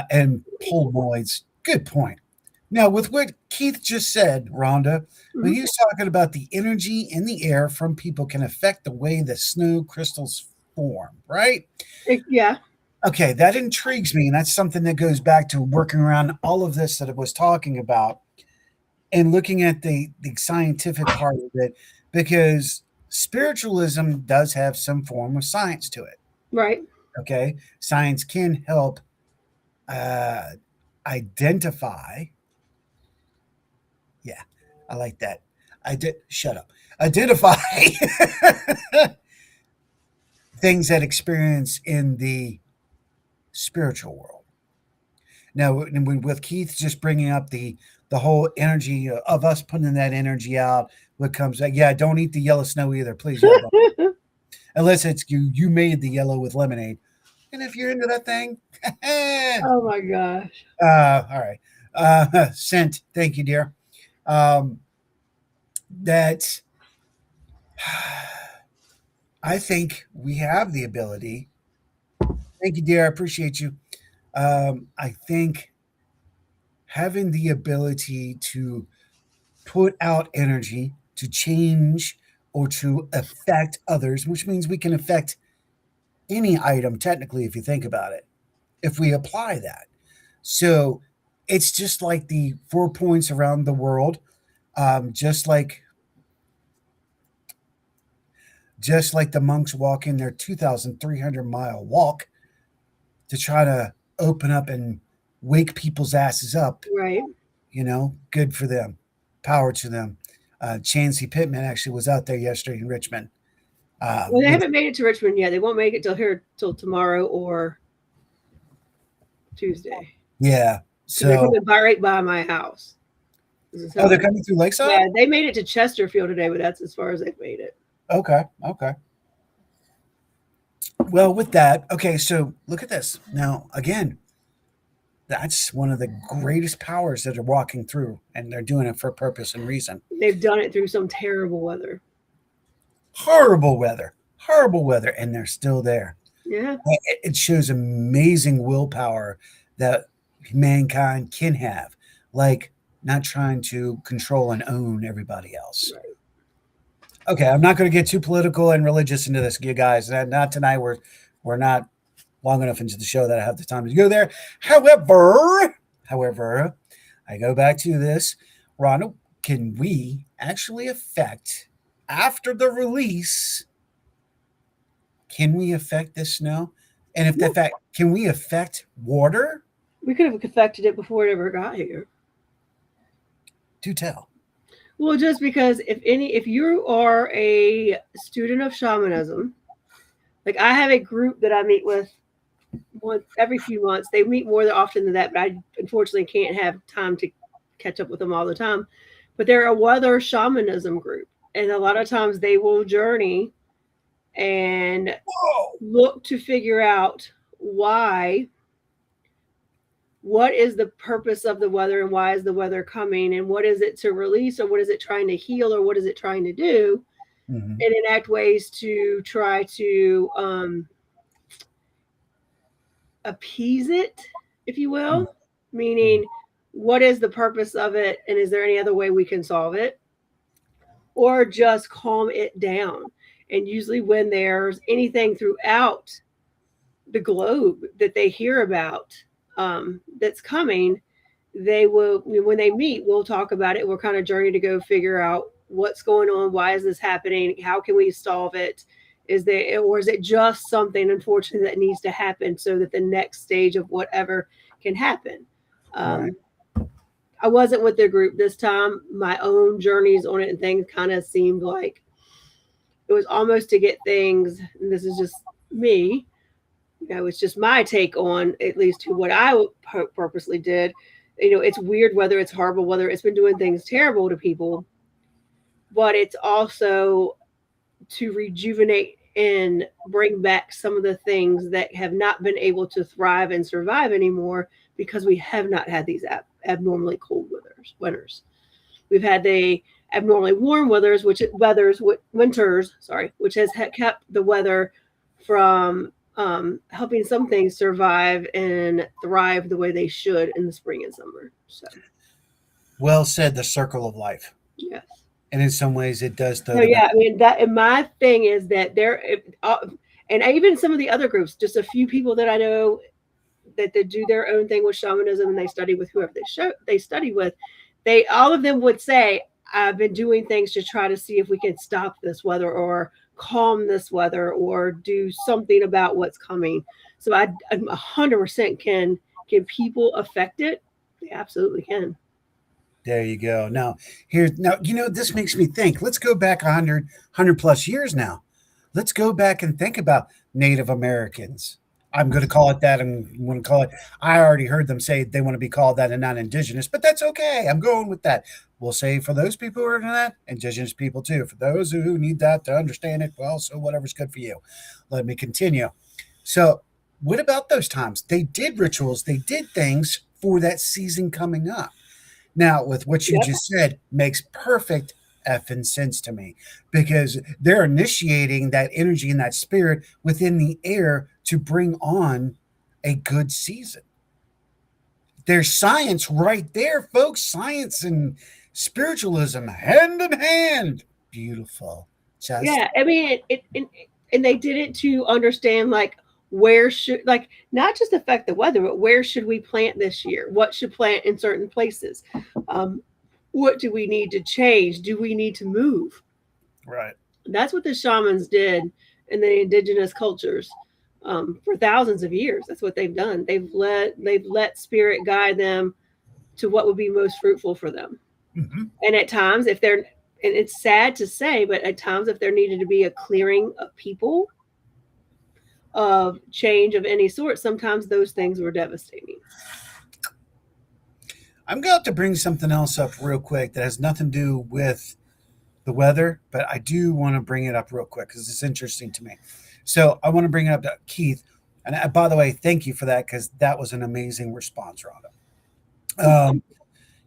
And polaroids, good point. Now, with what Keith just said, Rhonda, when he was talking about the energy in the air from people can affect the way the snow crystals form, right? Yeah. Okay, that intrigues me. And that's something that goes back to working around all of this that I was talking about and looking at the scientific part of it, because spiritualism does have some form of science to it. Right. Okay. Science can help identify. Yeah, I like that. Shut up. Identify things that experience in the spiritual world. Now, with Keith just bringing up the whole energy of us putting that energy out, what comes out, yeah, don't eat the yellow snow either, please. Unless it's you made the yellow with lemonade. And if you're into that thing, oh my gosh. All right. Scent, thank you, dear. That I think we have the ability. Thank you, dear. I appreciate you. I think having the ability to put out energy to change or to affect others, which means we can affect any item technically if you think about it, if we apply that. So it's just like the 4 points around the world, just like the monks walking their 2,300-mile walk to try to open up and wake people's asses up. Right. Good for them. Power to them. Chansey Pittman actually was out there yesterday in Richmond. Well, they haven't made it to Richmond yet. They won't make it till tomorrow or Tuesday. Yeah. So they're So, coming right by my house. they're coming through Lakeside? Yeah, they made it to Chesterfield today, but that's as far as they've made it. Okay. Well, with that, okay, so look at this. Now, again, that's one of the greatest powers that are walking through, and they're doing it for purpose and reason. They've done it through some terrible weather. Horrible weather, and they're still there. Yeah. It shows amazing willpower that mankind can have, like not trying to control and own everybody else. Right. Okay, I'm not going to get too political and religious into this, you guys. Not tonight. We're not long enough into the show that I have the time to go there. However, I go back to this. Rhonda, can we actually affect, after the release, can we affect this snow? And if the fact, can we affect water? We could have affected it before it ever got here. Do tell. Well, just because if you are a student of shamanism, like I have a group that I meet with once every few months. They meet more often than that, but I unfortunately can't have time to catch up with them all the time. But they're a weather shamanism group, and a lot of times they will journey and look to figure out what is the purpose of the weather and why is the weather coming and what is it to release or what is it trying to heal or what is it trying to do, and enact ways to try to appease it, if you will, meaning what is the purpose of it and is there any other way we can solve it, or just calm it down. And usually when there's anything throughout the globe that they hear about that's coming, they will, when they meet, we'll talk about it. We're kind of journey to go figure out what's going on, why is this happening, how can we solve it, is it just something unfortunate that needs to happen so that the next stage of whatever can happen. Right. I wasn't with the group this time. My own journeys on it and things kind of seemed like it was almost to get things, and this is just me, it's just my take on at least what I purposely did. It's weird weather, it's horrible weather, it's been doing things terrible to people, but it's also to rejuvenate and bring back some of the things that have not been able to thrive and survive anymore because we have not had these abnormally cold winters. We've had the abnormally warm winters, which has kept the weather from helping some things survive and thrive the way they should in the spring and summer. So, well said. The circle of life. Yes. And in some ways, it does. So yeah, I mean that. And my thing is that and even some of the other groups, just a few people that I know that they do their own thing with shamanism and they study with whoever they study with, all of them would say, I've been doing things to try to see if we can stop this weather or calm this weather or do something about what's coming. So I 100% can people affect it? They absolutely can. There you go. Now, this makes me think. Let's go back 100 plus years now. Let's go back and think about Native Americans. I'm going to call it that. I'm going to call it. I already heard them say they want to be called that and not indigenous, but that's okay. I'm going with that. We'll say for those people who are not indigenous people too. For those who need that to understand it, well, so whatever's good for you. Let me continue. So what about those times? They did rituals. They did things for that season coming up. Now, with what you just said, makes perfect effing sense to me because they're initiating that energy and that spirit within the air to bring on a good season. There's science right there, folks. Science and spiritualism hand in hand. Beautiful. Just Yeah, I mean, and they did it to understand like where should like not just affect the weather, but where should we plant this year? What should plant in certain places? What do we need to change? Do we need to move? right. That's what the shamans did in the indigenous cultures for thousands of years. That's what they've done. They've let spirit guide them to what would be most fruitful for them. Mm-hmm. And at times, if they're, and it's sad to say, but at times, if there needed to be a clearing of people, of change of any sort, sometimes those things were devastating. I'm going to bring something else up real quick that has nothing to do with the weather, but I do want to bring it up real quick because it's interesting to me. So I want to bring it up to Keith. And by the way, thank you for that because that was an amazing response, Rhonda.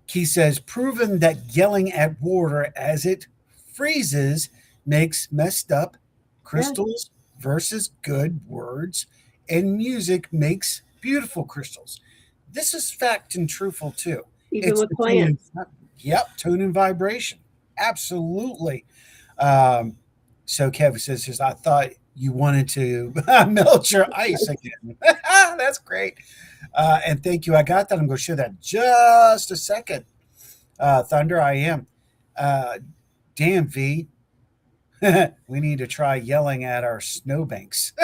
Keith says, proven that yelling at water as it freezes makes messed up crystals versus good words, and music makes beautiful crystals. This is fact and truthful too. Even with plants. Tone and vibration. Absolutely. So Kevin says, I thought you wanted to melt your ice again. That's great. And thank you. I got that. I'm going to show that just a second. Thunder, I am. Damn, V. We need to try yelling at our snowbanks.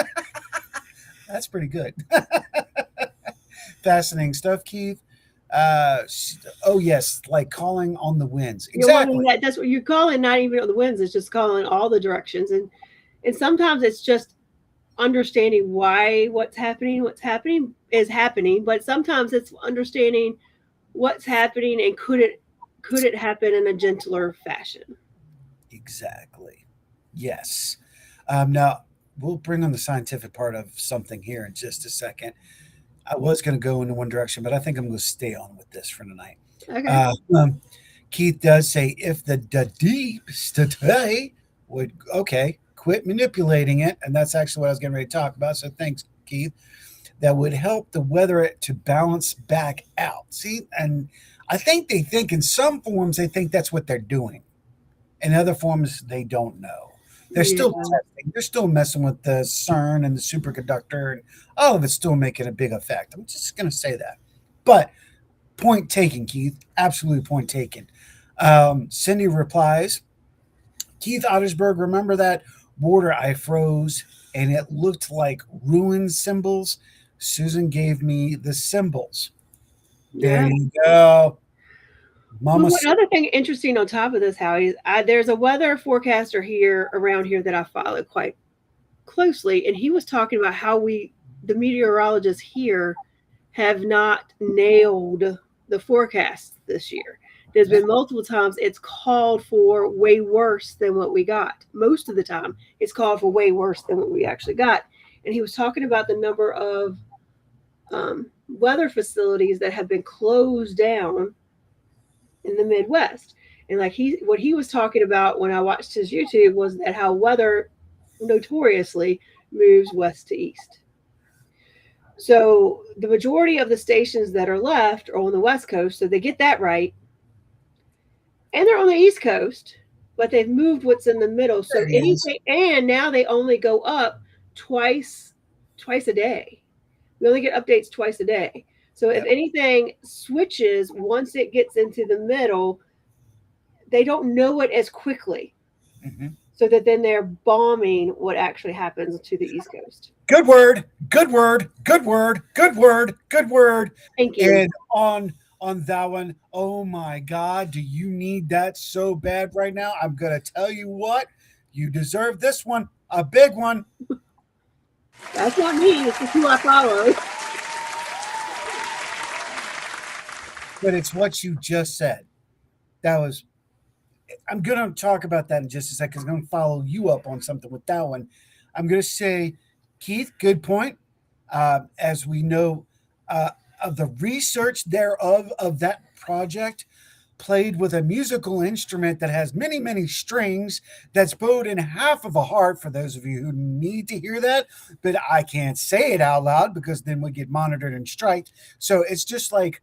That's pretty good. Fascinating stuff, Keith. Oh yes, like calling on the winds. Exactly. That's what you're calling. Not even on the winds. It's just calling all the directions, and sometimes it's just understanding why what's happening is happening. But sometimes it's understanding what's happening and could it happen in a gentler fashion. Exactly. Yes. Now we'll bring on the scientific part of something here in just a second. I was going to go in one direction, but I think I'm going to stay on with this for tonight. Okay. Keith does say if the deep today would, quit manipulating it. And that's actually what I was getting ready to talk about. So thanks, Keith. That would help the weather to balance back out. See, and I think they think in some forms, they think that's what they're doing. In other forms, they don't know. They're still testing. They're still messing with the CERN and the superconductor, and all of it's still making a big effect. I'm just going to say that. But point taken, Keith. Absolutely point taken. Cindy replies, Keith Ottersberg, remember that border I froze and it looked like ruined symbols? Susan gave me the symbols. There you go. Well, one other thing interesting on top of this, Howie, there's a weather forecaster around here that I follow quite closely, and he was talking about how the meteorologists here have not nailed the forecast this year. There's been multiple times it's called for way worse than what we got. Most of the time, it's called for way worse than what we actually got. And he was talking about the number of weather facilities that have been closed down in the Midwest. And what he was talking about when I watched his YouTube was that how weather notoriously moves west to east. So the majority of the stations that are left are on the West Coast, so they get that right. And they're on the East Coast, but they've moved what's in the middle. So and now they only go up twice a day. We only get updates twice a day. So if anything switches once it gets into the middle, they don't know it as quickly. Mm-hmm. So that then they're bombing what actually happens to the East Coast. Good word. Good word. Good word. Good word. Good word. Thank you. And on that one, oh my God, do you need that so bad right now? I'm going to tell you what, you deserve this one, a big one. That's not me. It's just who I follow. But it's what you just said. I'm going to talk about that in just a second because I'm going to follow you up on something with that one. I'm going to say, Keith, good point. As we know, of the research thereof of that project, played with a musical instrument that has many, many strings that's bowed in half of a heart, for those of you who need to hear that, but I can't say it out loud because then we get monitored and striked. So it's just like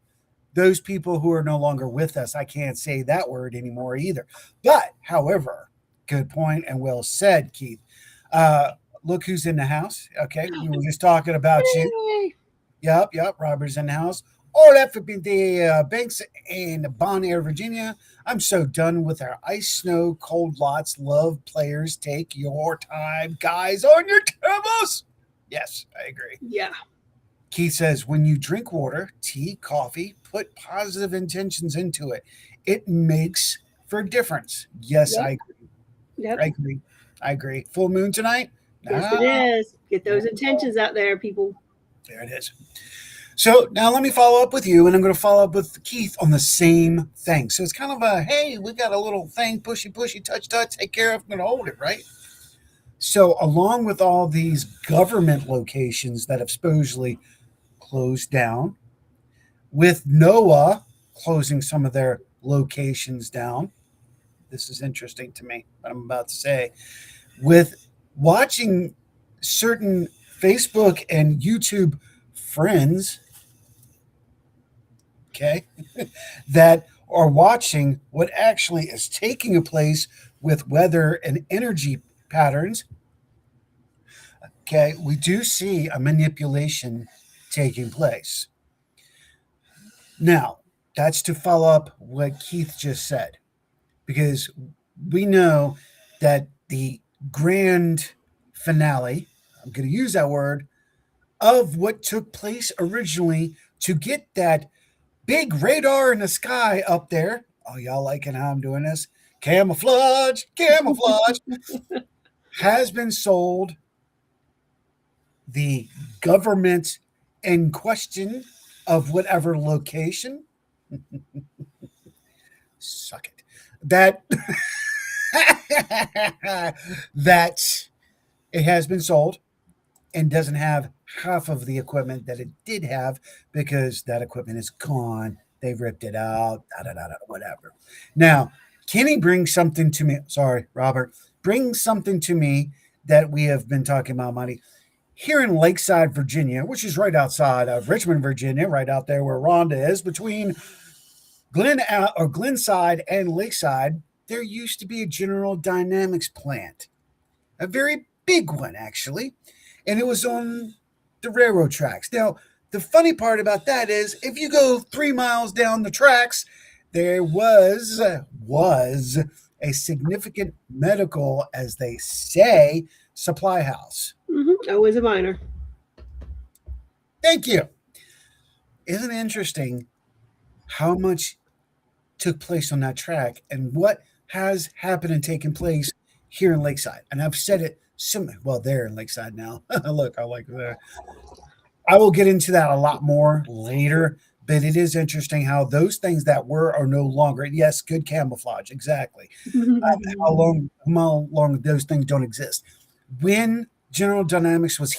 those people who are no longer with us, I can't say that word anymore either. But, however, good point and well said, Keith. Look who's in the house. Okay, we were just talking about you. Yay. Yep. Robert's in the house. All that for the banks in Bon Air, Virginia. I'm so done with our ice, snow, cold lots. Love players. Take your time, guys, on your tables. Yes, I agree. Yeah. Keith says, when you drink water, tea, coffee, put positive intentions into it. It makes for a difference. Yes, Yep. I agree. Yep. I agree. Full moon tonight? Yes, it is. Get those intentions out there, people. There it is. So now let me follow up with you, and I'm going to follow up with Keith on the same thing. So it's kind of a, hey, we got a little thing, pushy, touch, take care of, I'm going to hold it, right? So along with all these government locations that have supposedly closed down, with NOAA closing some of their locations down, this is interesting to me, what I'm about to say, with watching certain Facebook and YouTube friends, okay, that are watching what actually is taking place with weather and energy patterns, okay, we do see a manipulation taking place. Now, that's to follow up what Keith just said, because we know that the grand finale, I'm going to use that word, of what took place originally to get that big radar in the sky up there. Oh, y'all liking how I'm doing this? Camouflage, has been sold. The government in question of whatever location, suck it, that that it has been sold and doesn't have half of the equipment that it did have, because that equipment is gone. They ripped it out, whatever. Now, Kenny brings something to me. Sorry, Robert, brings something to me that we have been talking about, Monty. Here in Lakeside, Virginia, which is right outside of Richmond, Virginia, right out there where Rhonda is, between Glenside and Lakeside, there used to be a General Dynamics plant, a very big one, actually, and it was on the railroad tracks. Now, the funny part about that is, if you go 3 miles down the tracks, there was a significant medical, as they say, supply house. Mm-hmm. I was a minor. Thank you. Isn't it interesting how much took place on that track and what has happened and taken place here in Lakeside? And I've said it well, they're in Lakeside now. Look, I like that. I will get into that a lot more later, but it is interesting how those things that were are no longer. Yes, good camouflage, exactly. How long those things don't exist. When General Dynamics was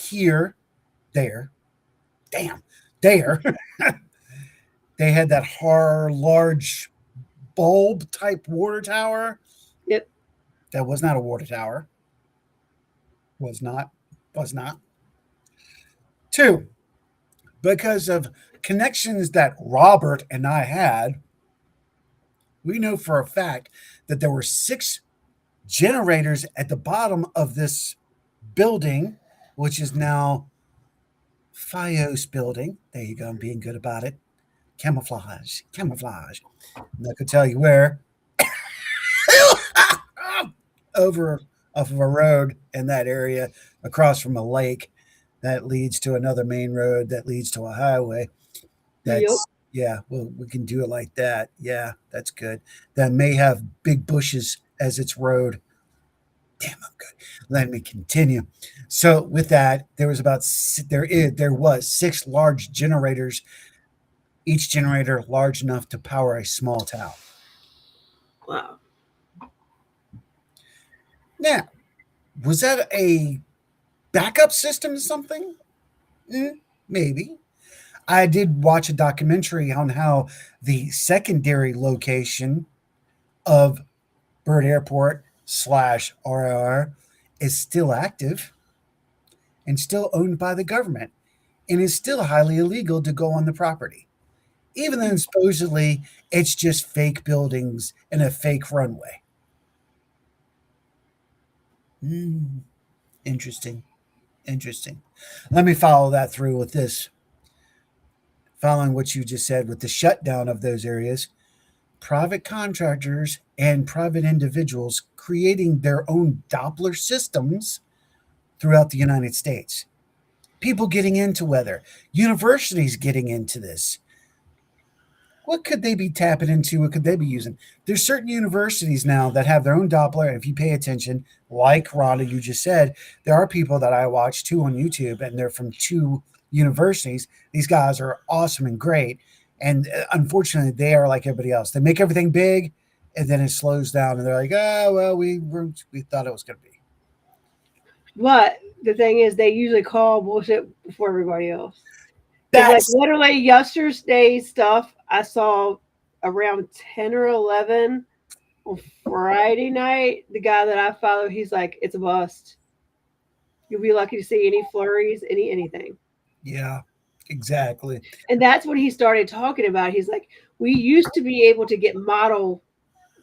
there, they had that large bulb type water tower. Yep. That was not a water tower. Was not. 2, because of connections that Robert and I had, we know for a fact that there were 6 generators at the bottom of this building, which is now Fios building. There you go. I'm being good about it. Camouflage. I'm not gonna tell you where. Over off of a road in that area, across from a lake that leads to another main road that leads to a highway. That's yeah. Well, we can do it like that. Yeah, that's good. That may have big bushes as its road. Damn, I'm good. Let me continue. So with that, there was 6 large generators, each generator large enough to power a small town. Wow. Now, was that a backup system to something? Maybe. I did watch a documentary on how the secondary location of Bird Airport / RIR is still active and still owned by the government, and is still highly illegal to go on the property. even though supposedly it's just fake buildings and a fake runway. Interesting. Interesting. Let me follow that through with this. Following what you just said with the shutdown of those areas, private contractors and private individuals creating their own Doppler systems throughout the United States. People getting into weather, universities getting into this. What could they be tapping into? What could they be using? There's certain universities now that have their own Doppler. And if you pay attention, like Rhonda, you just said, there are people that I watch too on YouTube, and they're from 2 universities. These guys are awesome and great. And unfortunately, they are like everybody else. They make everything big, and then it slows down, and they're like, oh, well, we thought it was going to be. But the thing is, they usually call bullshit before everybody else. Like That's literally yesterday's stuff, I saw around 10 or 11 on Friday night. The guy that I follow, he's like, it's a bust. You'll be lucky to see any flurries, anything. yeah, exactly. And that's when he started talking about. He's like, we used to be able to get model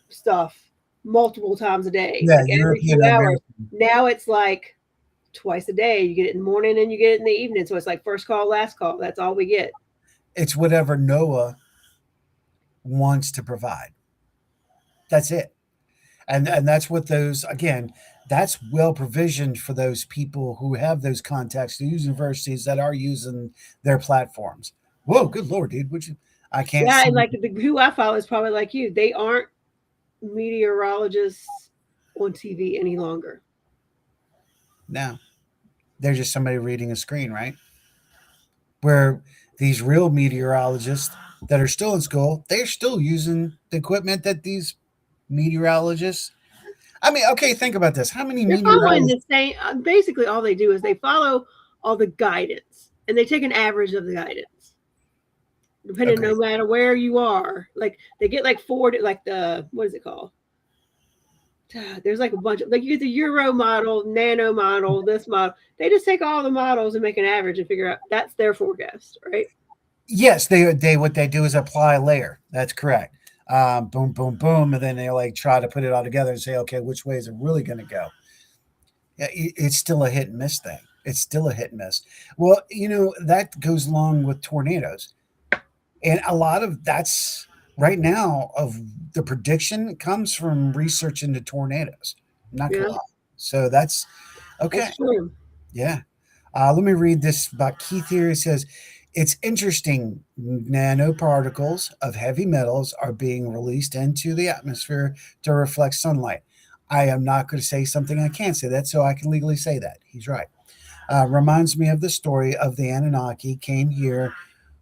stuff multiple times a day, Yeah, like every 2 European hours. American. Now it's like twice a day. You get it in the morning and you get it in the evening. So it's like first call, last call. That's all we get. It's whatever Noah wants to provide. That's it. And that's what those, again, that's well provisioned for those people who have those contacts, the universities that are using their platforms. Whoa, good Lord, dude. I can't Yeah, see. and like who I follow is probably like you. They aren't meteorologists on TV any longer. No, they're just somebody reading a screen, right? Where these real meteorologists that are still in school, they're still using the equipment that these meteorologists. I mean, okay, think about this. How many They're following meteorologists? the same. Basically, all they do is they follow all the guidance, and they take an average of the guidance, depending Okay. no matter where you are. Like they get like 4, like the what is it called? There's like a bunch of, like, you get the Euro model, nano model, this model. They just take all the models and make an average and figure out that's their forecast, right? Yes, they what they do is apply a layer. That's correct. Boom, boom, boom, and then they like try to put it all together and say, okay, which way is it really going to go? Yeah, it's still a hit and miss thing. It's still a hit and miss. Well, that goes along with tornadoes, and a lot of that's right now of the prediction comes from research into tornadoes. I'm not gonna Yeah, lie. So that's okay. that's true. Yeah. Let me read this about Keith here. It says, it's interesting. Nanoparticles of heavy metals are being released into the atmosphere to reflect sunlight. I am not going to say something I can't say that, so I can legally say that. He's right. Reminds me of the story of the Anunnaki came here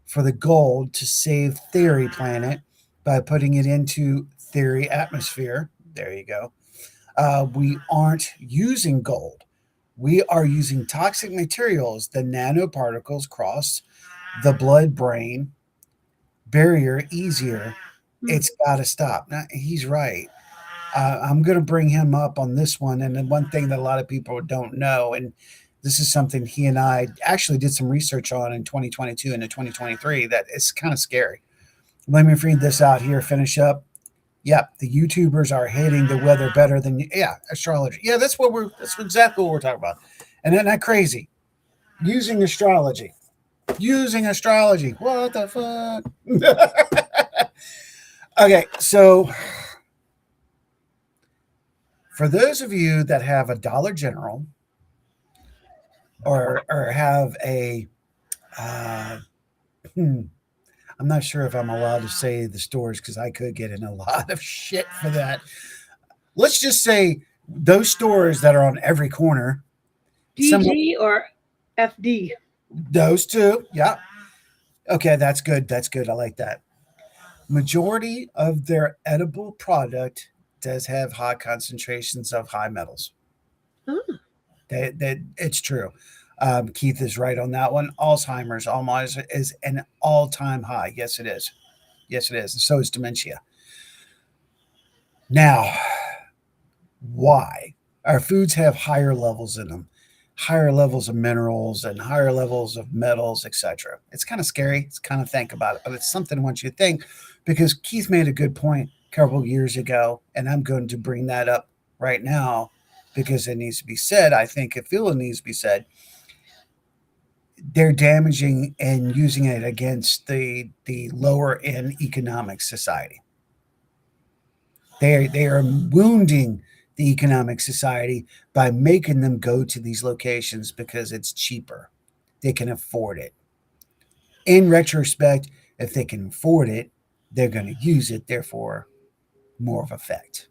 for the gold to save Theory Planet by putting it into Theory atmosphere. There you go. We aren't using gold. We are using toxic materials. The nanoparticles cross the blood-brain barrier easier. It's got to stop. Now, he's right. I'm going to bring him up on this one. And then one thing that a lot of people don't know, and this is something he and I actually did some research on in 2022 and in 2023, that it's kind of scary. Let me read this out here, finish up. Yep, the YouTubers are hitting the weather better than astrology. Yeah, that's exactly what we're talking about. And isn't that crazy? Using astrology. What the fuck? Okay, so for those of you that have a Dollar General or have a I'm not sure if I'm allowed to say the stores because I could get in a lot of shit for that. Let's just say those stores that are on every corner. DG or FD? Those two. Yeah. Okay, that's good. That's good. I like that. Majority of their edible product does have high concentrations of high metals. That it's true. Keith is right on that one. Alzheimer's almost is an all-time high. Yes, it is. Yes, it is. And so is dementia. Now, why? Our foods have higher levels in them. higher levels of minerals and higher levels of metals, etc. It's kind of scary. It's kind of think about it, but it's something I want you to think, because Keith made a good point a couple years ago, and I'm going to bring that up right now because it needs to be said. I think it needs to be said. They're damaging and using it against the lower end economic society. They are wounding the economic society by making them go to these locations because it's cheaper. They can afford it. In retrospect, if they can afford it, they're going to use it. Therefore, more of effect,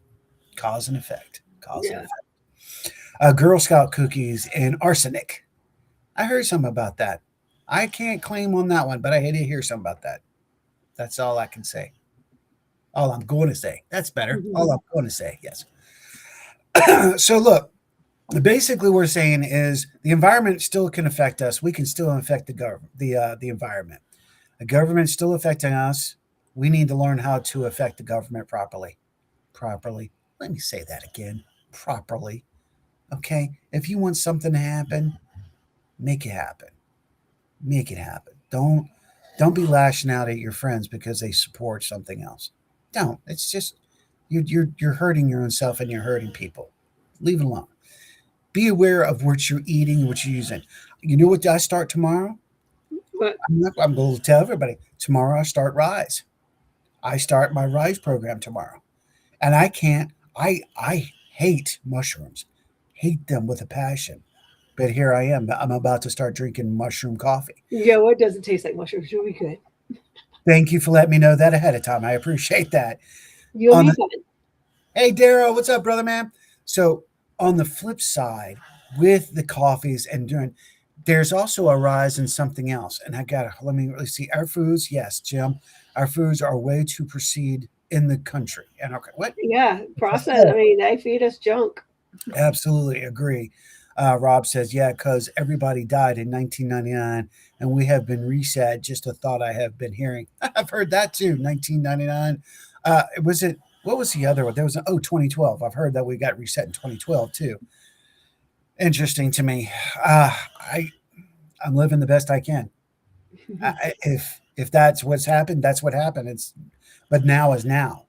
cause and effect, cause and effect. Girl Scout cookies and arsenic. I heard some about that. I can't claim on that one, but I did hear some about that. That's all I can say. All I'm going to say. That's better. All I'm going to say. Yes. So look, basically, what we're saying is the environment still can affect us. We can still affect the government, the environment. The government's still affecting us. We need to learn how to affect the government properly. Properly. Let me say that again. Properly. Okay. If you want something to happen, make it happen. Make it happen. Don't be lashing out at your friends because they support something else. Don't. It's just you're hurting your own self and you're hurting people. Leave it alone. Be aware of what you're eating, what you're using. You know what I start tomorrow? What? I'm going to tell everybody. Tomorrow I start Rise. I start my Rise program tomorrow. And I can't, I hate mushrooms. Hate them with a passion. But here I am. I'm about to start drinking mushroom coffee. Yeah, well, it doesn't taste like mushrooms. You'll be good. Thank you for letting me know that ahead of time. I appreciate that. You'll On be the- fine. Hey, Daryl, what's up, brother, man? So on the flip side, with the coffees and doing, there's also a rise in something else. And I got to let me really see. Our foods, yes, Jim, our foods are way to proceed in the country. And okay, what? Yeah, process. I mean, they feed us junk. Absolutely agree. Rob says, yeah, because everybody died in 1999 and we have been reset. Just a thought I have been hearing. I've heard that too. 1999. Was it, what was the other one? There was 2012. I've heard that we got reset in 2012 too. Interesting to me. I'm living the best I can. If that's what's happened, that's what happened. But now is now.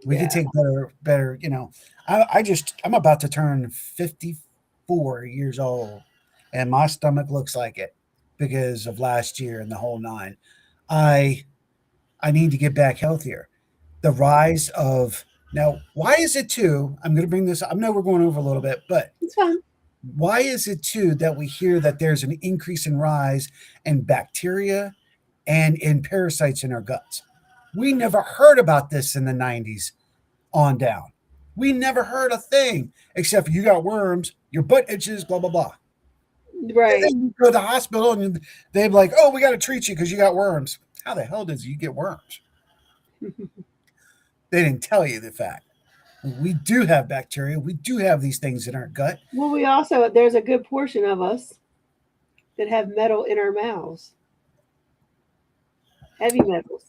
We can take better. I'm about to turn 54 years old, and my stomach looks like it because of last year and the whole nine. I need to get back healthier. The rise of now, why is it too? I'm going to bring this. I know we're going over a little bit, but It's fine. why is it too that we hear that there's an increase in rise in bacteria and in parasites in our guts? We never heard about this in the 90s on down. We never heard a thing except you got worms, your butt itches, blah, blah, blah. Right. And then you go to the hospital and they're like, oh, we got to treat you because you got worms. How the hell does you get worms? They didn't tell you the fact. We do have bacteria. We do have these things in our gut. Well, we also, there's a good portion of us that have metal in our mouths. Heavy metals.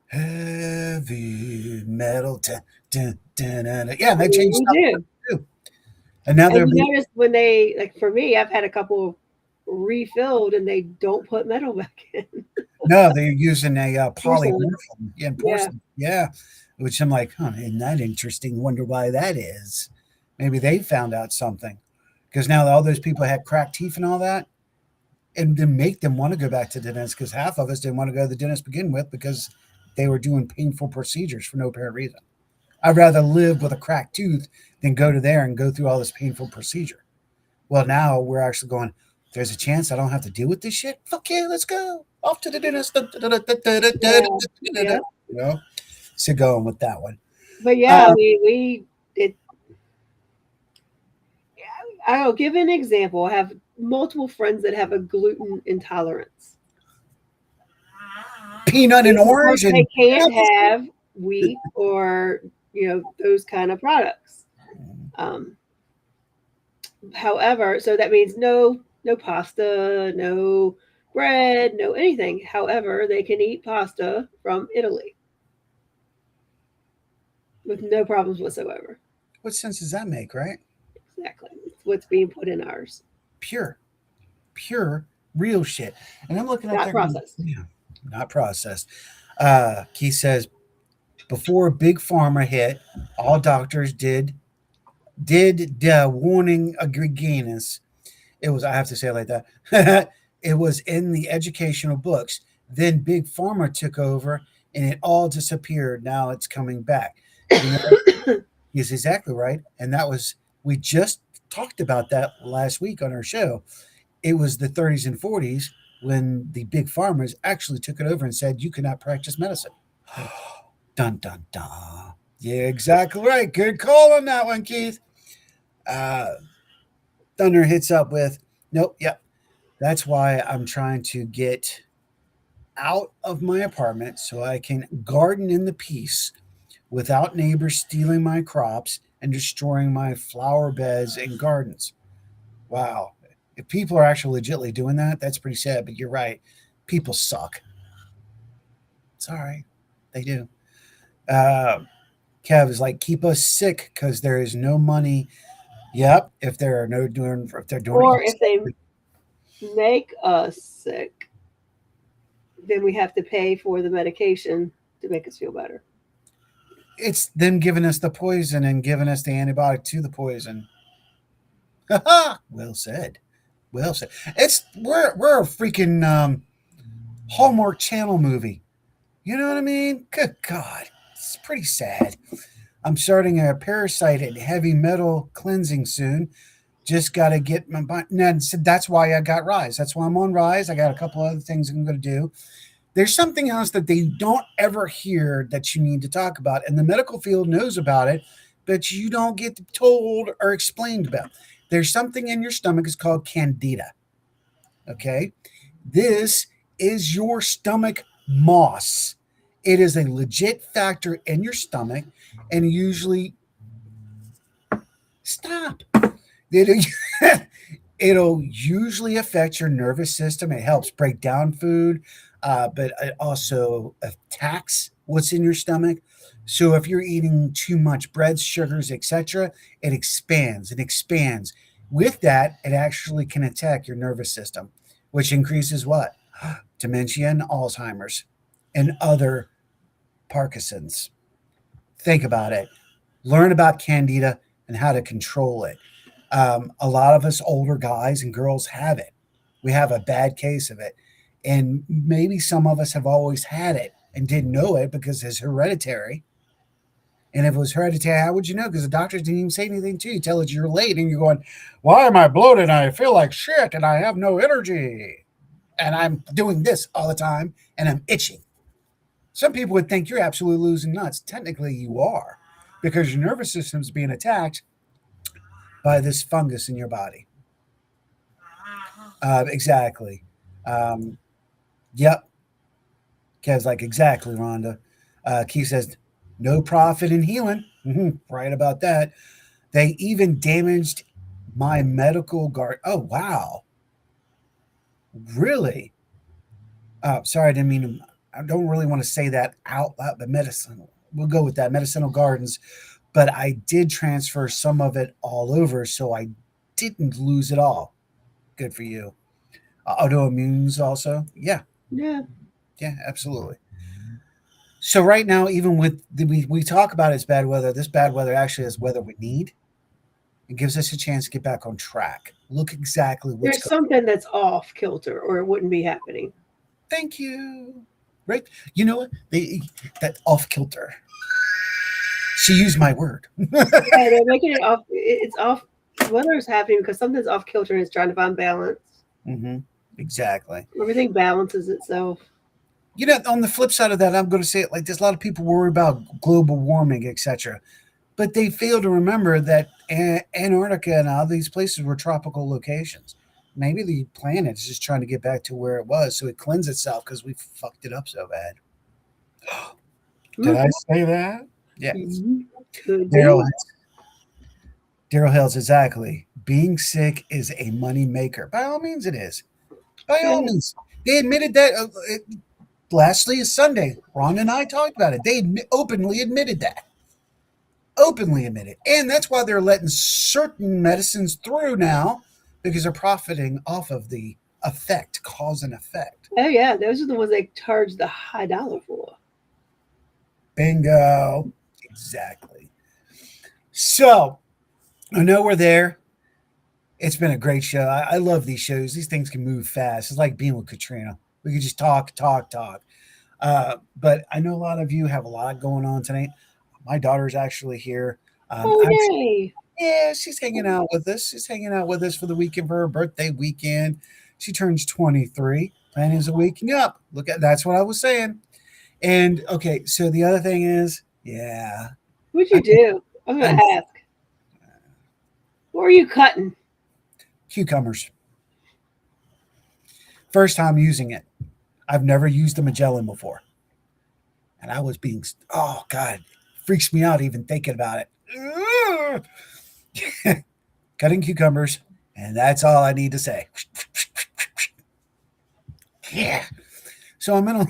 Heavy metal. Yeah, they changed We do. too. And now they're And you notice when they, like for me, I've had a couple refilled and they don't put metal back in. no, they're using a Porcelain. polymorphin. Yeah, porcelain. Yeah. Which I'm like, isn't that interesting? Wonder why that is. Maybe they found out something. Because now all those people had cracked teeth and all that. And to make them want to go back to the dentist, because half of us didn't want to go to the dentist to begin with because they were doing painful procedures for no apparent reason. I'd rather live with a cracked tooth than go to there and go through all this painful procedure. Well, now we're actually going, there's a chance I don't have to deal with this shit. Fuck yeah, let's go. Off to the dentist. Yeah. You know? So going with that one. But yeah, I'll give an example. I have multiple friends that have a gluten intolerance. Peanut and orange. They And can't have wheat or those kind of products. However, so that means no pasta, no bread, no anything. However, they can eat pasta from Italy with no problems whatsoever. what sense does that make, right? Exactly. what's being put in ours. Pure, real shit. And I'm looking at Not that. processed. Yeah, not processed. Keith says before Big Pharma hit, all doctors did the warning against. It was, I have to say it like that. It was in the educational books. Then Big Pharma took over and it all disappeared. Now it's coming back. You know, he's exactly right. And that was, we just talked about that last week on our show. It was the 30s and 40s when the big farmers actually took it over and said, you cannot practice medicine. Dun, dun, dun. Yeah, exactly right. Good call on that one, Keith. Thunder hits up with, nope, yep. That's why I'm trying to get out of my apartment so I can garden in the peace without neighbors stealing my crops and destroying my flower beds and gardens. Wow. If people are actually legitimately doing that, that's pretty sad, but you're right. People suck. Sorry, they do. Kev is like, keep us sick because there is no money. Yep, if they're doing, Or if they make us sick, then we have to pay for the medication to make us feel better. It's them giving us the poison and giving us the antibiotic to the poison. Well said. Well said. We're a freaking Hallmark Channel movie. You know what I mean? Good God, it's pretty sad. I'm starting a parasite and heavy metal cleansing soon. Just got to get my mind. That's why I got Rise. That's why I'm on Rise. I got a couple other things I'm going to do. There's something else that they don't ever hear that you need to talk about. And the medical field knows about it, but you don't get told or explained about. There's something in your stomach. It's called candida. Okay? This is your stomach moss. It is a legit factor in your stomach, and usually stop. It'll usually affect your nervous system. It helps break down food, but it also attacks what's in your stomach. So if you're eating too much breads, sugars, etc., it expands and expands. With that, it actually can attack your nervous system, which increases what? Dementia and Alzheimer's and other Parkinson's. Think about it. Learn about candida and how to control it. A lot of us older guys and girls have it. We have a bad case of it. And maybe some of us have always had it and didn't know it because it's hereditary. And if it was hereditary, how would you know? Because the doctors didn't even say anything to you. Tell it you're late and you're going, why am I bloated and I feel like shit and I have no energy? And I'm doing this all the time and I'm itching. Some people would think you're absolutely losing nuts. Technically, you are, because your nervous system is being attacked by this fungus in your body. Exactly. Yep. Kev's like, exactly, Rhonda. Keith says, no profit in healing. Right about that. They even damaged my medical guard. Oh, wow. Really? Sorry, I didn't mean to. I don't really want to say that out loud, but medicine. We'll go with that. Medicinal gardens. But I did transfer some of it all over, so I didn't lose it all. Good for you. Autoimmunes also? Yeah. Yeah. Yeah, absolutely. So right now, even with we talk about it's bad weather, this bad weather actually is weather we need. It gives us a chance to get back on track. Look exactly what's There's something that's off kilter, or it wouldn't be happening. Thank you. Right? You know what? That off kilter. She used my word. Yeah, they're making it off. It's off. Weather is happening because something's off kilter and it's trying to find balance. Mm-hmm. Exactly. Everything balances itself. You know, on the flip side of that, I'm going to say it like this: a lot of people worry about global warming, etc., but they fail to remember that Antarctica and all these places were tropical locations. Maybe the planet is just trying to get back to where it was, so it cleanses itself because we fucked it up so bad. Did I say that? Yeah. Daryl Hills, exactly. Being sick is a money maker. By all means, it is. By all means. They admitted that. Lastly is Sunday. Ron and I talked about it. They openly admitted that. openly admit it. And that's why they're letting certain medicines through now, because they're profiting off of the effect, cause and effect. Oh yeah, those are the ones they charge the high dollar for. Bingo. Exactly. So I know we're there. It's been a great show. I love these shows. These things can move fast. It's like being with Katrina. We could just talk. But I know a lot of you have a lot going on tonight. My daughter's actually here. Yay! Yeah, she's hanging out with us. She's hanging out with us for the weekend, for her birthday weekend. She turns 23. Planning is a waking up. Look at that's what I was saying. And okay, so the other thing is, yeah. What'd you do? I'm gonna ask. What are you cutting? Cucumbers. First time using it. I've never used a Magellan before. And I was being, oh God, freaks me out even thinking about it. Cutting cucumbers, and that's all I need to say. Yeah. So I'm in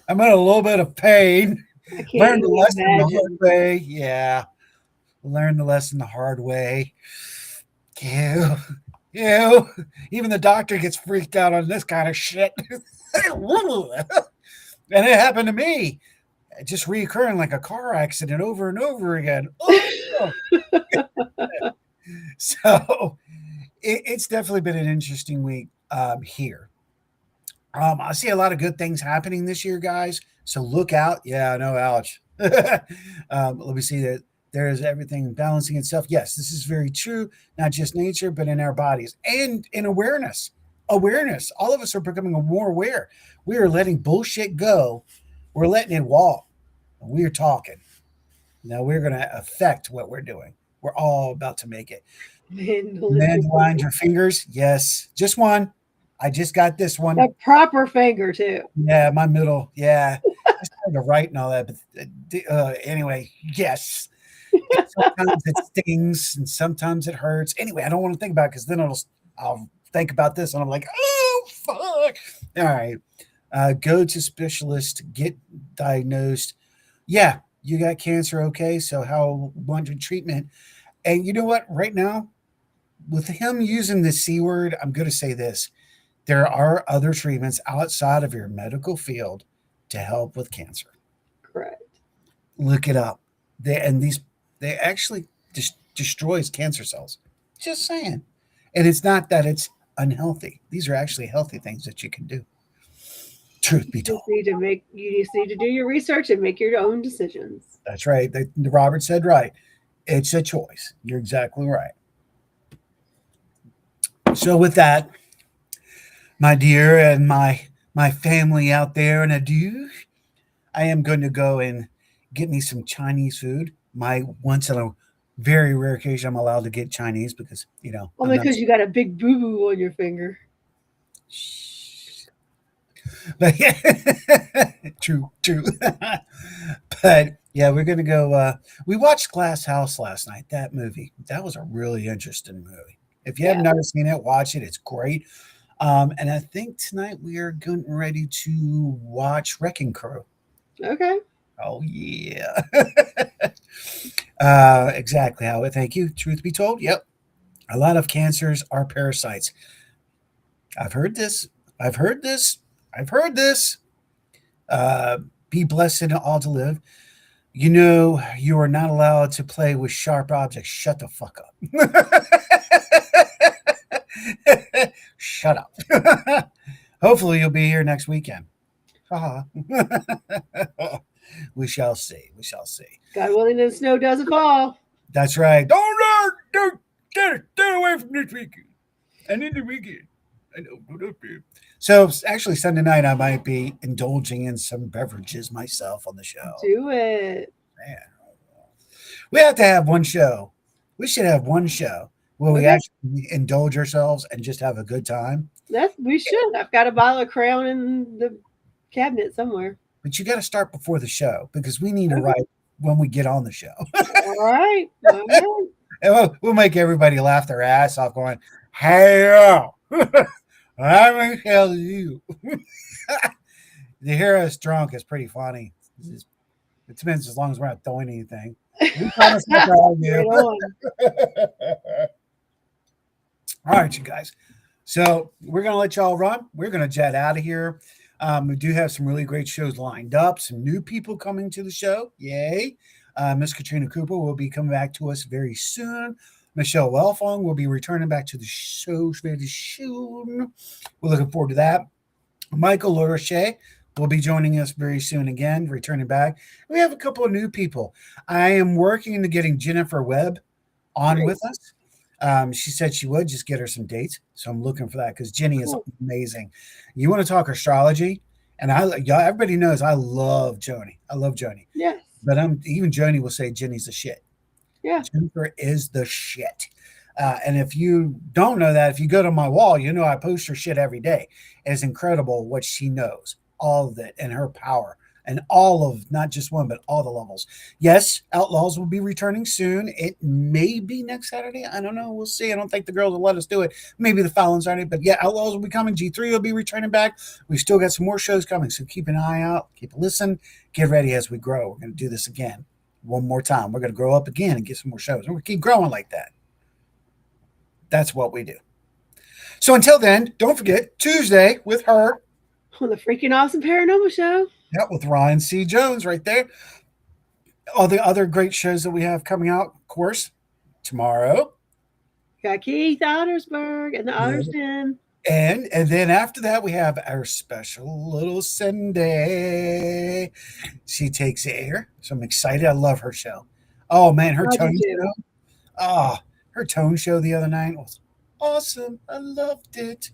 a little bit of pain. I can't Learned the even lesson the imagine. hard way. Yeah. Learned the lesson the hard way. Ew. Even the doctor gets freaked out on this kind of shit. And it happened to me. Just reoccurring like a car accident over and over again. Oh. So it's definitely been an interesting week here. I see a lot of good things happening this year, guys. So look out. Yeah, I know, ouch. Let me see that there is everything balancing itself. Yes, this is very true. Not just nature, but in our bodies and in awareness. Awareness. All of us are becoming more aware. We are letting bullshit go. We're letting it walk. We're talking. Now we're going to affect what we're doing. We're all about to make it. Mandolin your fingers. Yes. Just one. I just got this one. A proper finger too. Yeah, my middle. Yeah. Just kind of right and all that. But anyway, yes. Sometimes it stings and sometimes it hurts. Anyway, I don't want to think about it because then I'll think about this and I'm like, oh, fuck. All right. Go to specialist, get diagnosed. Yeah, you got cancer. Okay. So how want your treatment? And you know what? Right now, with him using the C word, I'm going to say this. There are other treatments outside of your medical field to help with cancer. Correct. Look it up. They actually destroys cancer cells. Just saying. And it's not that it's unhealthy. These are actually healthy things that you can do. Truth be told. You just need to do your research and make your own decisions. That's right. Robert said right. It's a choice. You're exactly right. So with that, my dear and my family out there and adieu, I am going to go and get me some Chinese food. My once in a very rare occasion, I'm allowed to get Chinese because, you know. Only because you got a big boo-boo on your finger. But yeah, true. But yeah, we're going to go. We watched Glass House last night, that movie. That was a really interesting movie. If you haven't never seen it, watch it. It's great. And I think tonight we are getting ready to watch Wrecking Crew. Okay. Oh, yeah. Exactly, Howard. Thank you. Truth be told, yep. A lot of cancers are parasites. I've heard this. Be blessed and all to live. You know, you are not allowed to play with sharp objects. Shut the fuck up. Shut up. Hopefully you'll be here next weekend. We shall see. God willing, the snow doesn't fall. That's right. Don't stay away from this weekend. And in the weekend. I know. So actually Sunday night I might be indulging in some beverages myself on the show. Do it. Man. We have to have one show. We should have one show where we actually indulge ourselves and just have a good time. We should. I've got a bottle of Crown in the cabinet somewhere. But you got to start before the show because we need to write when we get on the show. All right. And we'll make everybody laugh their ass off going, hey, I'm going to tell you. To hear us drunk is pretty funny. It depends as long as we're not throwing anything. We promise not to argue. Right on. All right, you guys. So we're going to let y'all run. We're going to jet out of here. We do have some really great shows lined up. Some new people coming to the show. Yay. Miss Katrina Cooper will be coming back to us very soon. Michelle Welfong will be returning back to the show very soon. We're looking forward to that. Michael Lorche will be joining us very soon again, returning back. We have a couple of new people. I am working into getting Jennifer Webb on with us. She said she would just get her some dates. So I'm looking for that because Jenny is amazing. You want to talk astrology? And everybody knows I love Joni. I love Joni. Yes. But even Joni will say Jenny's the shit. Yeah. Jennifer is the shit. And if you don't know that, if you go to my wall, you know I post her shit every day. It's incredible what she knows, all of it, and her power, and all of, not just one, but all the levels. Yes, Outlaws will be returning soon. It may be next Saturday. I don't know. We'll see. I don't think the girls will let us do it. Maybe the Fallons aren't. But yeah, Outlaws will be coming. G3 will be returning back. We've still got some more shows coming. So keep an eye out. Keep a listen. Get ready as we grow. We're going to do this again. One more time. We're going to grow up again and get some more shows. We're going to keep growing like that. That's what we do. So until then, don't forget Tuesday with her on the freaking awesome paranormal show. Yeah, with Ryan C. Jones right there. All the other great shows that we have coming out, of course, tomorrow. Got Keith Ottersberg and the Otters Den. And then after that, we have our special little Sunday. She takes air. So I'm excited. I love her show. Oh, man, her tone show. Oh, her tone show the other night was awesome. I loved it.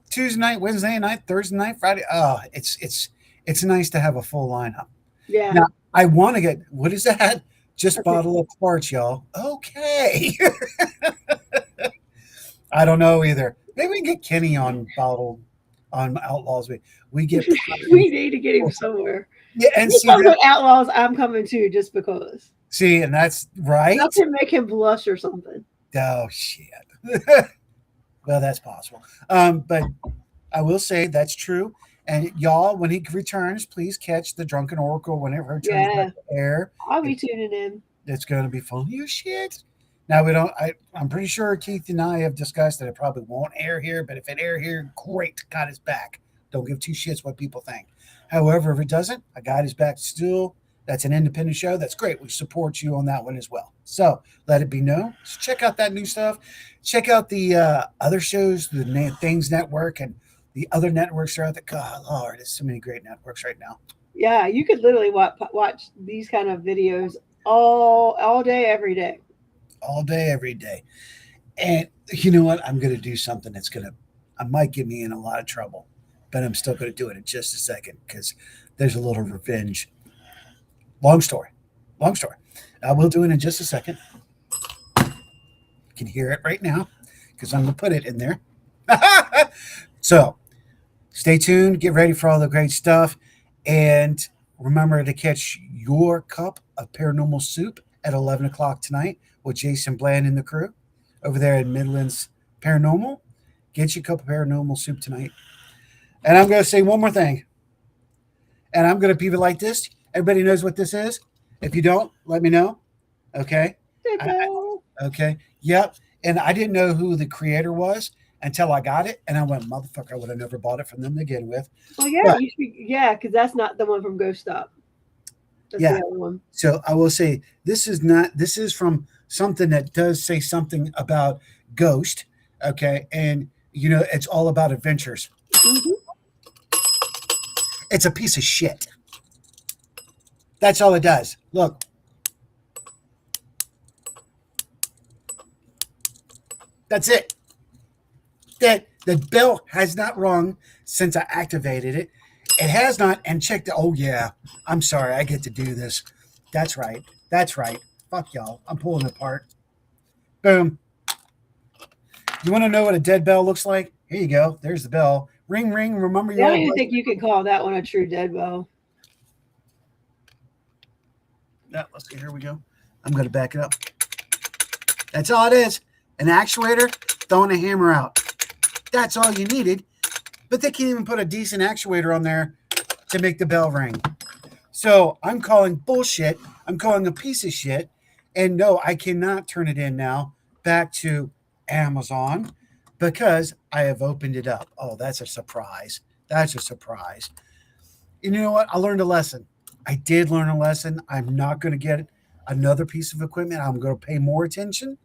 Tuesday night, Wednesday night, Thursday night, Friday. Oh, it's nice to have a full lineup. Yeah. Now, I want to get, what is that? Just bottle up parts, y'all. Okay. I don't know either. Maybe we can get Kenny on Outlaws. We get we need to get him somewhere. Yeah, and he comes on Outlaws, I'm coming too, just because. See, and that's right. Not to make him blush or something. Oh shit. Well, that's possible. But I will say that's true. And y'all, when he returns, please catch the Drunken Oracle whenever it turns back to air. I'll be tuning in. It's going to be fun. You shit. Now we don't. I'm pretty sure Keith and I have discussed that it probably won't air here. But if it air here, great. God is back. Don't give two shits what people think. However, if it doesn't, a God is back still. That's an independent show. That's great. We support you on that one as well. So let it be known. So check out that new stuff. Check out the other shows, the Things Network, and the other networks throughout the. God, Lord, there's so many great networks right now. Yeah, you could literally watch these kind of videos all day, every day. All day, every day. And you know what? I'm going to do something that's I might get me in a lot of trouble, but I'm still going to do it in just a second because there's a little revenge. Long story. I will do it in just a second. You can hear it right now because I'm going to put it in there. So stay tuned. Get ready for all the great stuff. And remember to catch your cup of paranormal soup at 11 o'clock tonight with Jason Bland and the crew over there at Midlands Paranormal. Get your cup of paranormal soup tonight. And I'm going to say one more thing. And I'm going to keep it like this. Everybody knows what this is. If you don't, let me know. Okay. Okay. Yep. And I didn't know who the creator was until I got it. And I went, motherfucker, I would have never bought it from them to begin with. Oh, yeah. Because that's not the one from Ghost Stop. That's the other one. So I will say this is from something that does say something about ghost. Okay. And, it's all about adventures. Mm-hmm. It's a piece of shit. That's all it does. Look. That's it. The bell has not rung since I activated it. It has not. And check the. Oh, yeah. I'm sorry. I get to do this. That's right. Fuck y'all. I'm pulling it apart. Boom. You want to know what a dead bell looks like? Here you go. There's the bell. Ring, ring. Remember your. I don't even think you can call that one a true dead bell. Yeah, let's see. Here we go. I'm going to back it up. That's all it is. An actuator throwing a hammer out. That's all you needed. But they can't even put a decent actuator on there to make the bell ring. So I'm calling bullshit. I'm calling a piece of shit. And no, I cannot turn it in now back to Amazon because I have opened it up. Oh, that's a surprise. That's a surprise. And you know what? I learned a lesson. I did learn a lesson. I'm not going to get another piece of equipment. I'm going to pay more attention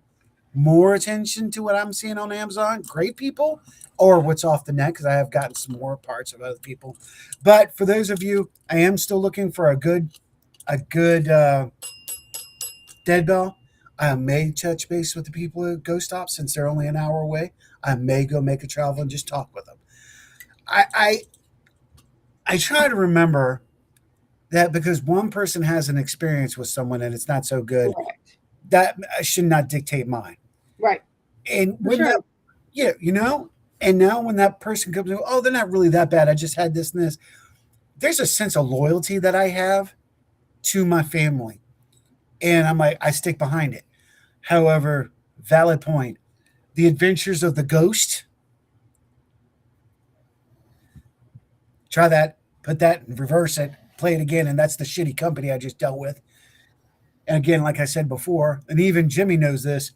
to what I'm seeing on Amazon. Great people, or what's off the net, because I have gotten some more parts of other people. But for those of you, I am still looking for a good dead bell. I may touch base with the people at Ghost Stop since they're only an hour away. I may go make a travel and just talk with them. I try to remember that because one person has an experience with someone and it's not so good, Correct. that should not dictate mine. Right. And For when sure. that, yeah, you know, and now when that person comes in, oh, they're not really that bad. I just had this and this. There's a sense of loyalty that I have to my family. And I'm like, I stick behind it. However, valid point. The Adventures of the Ghost. Try that, put that, and reverse it, play it again, and that's the shitty company I just dealt with. And again, like I said before, and even Jimmy knows this,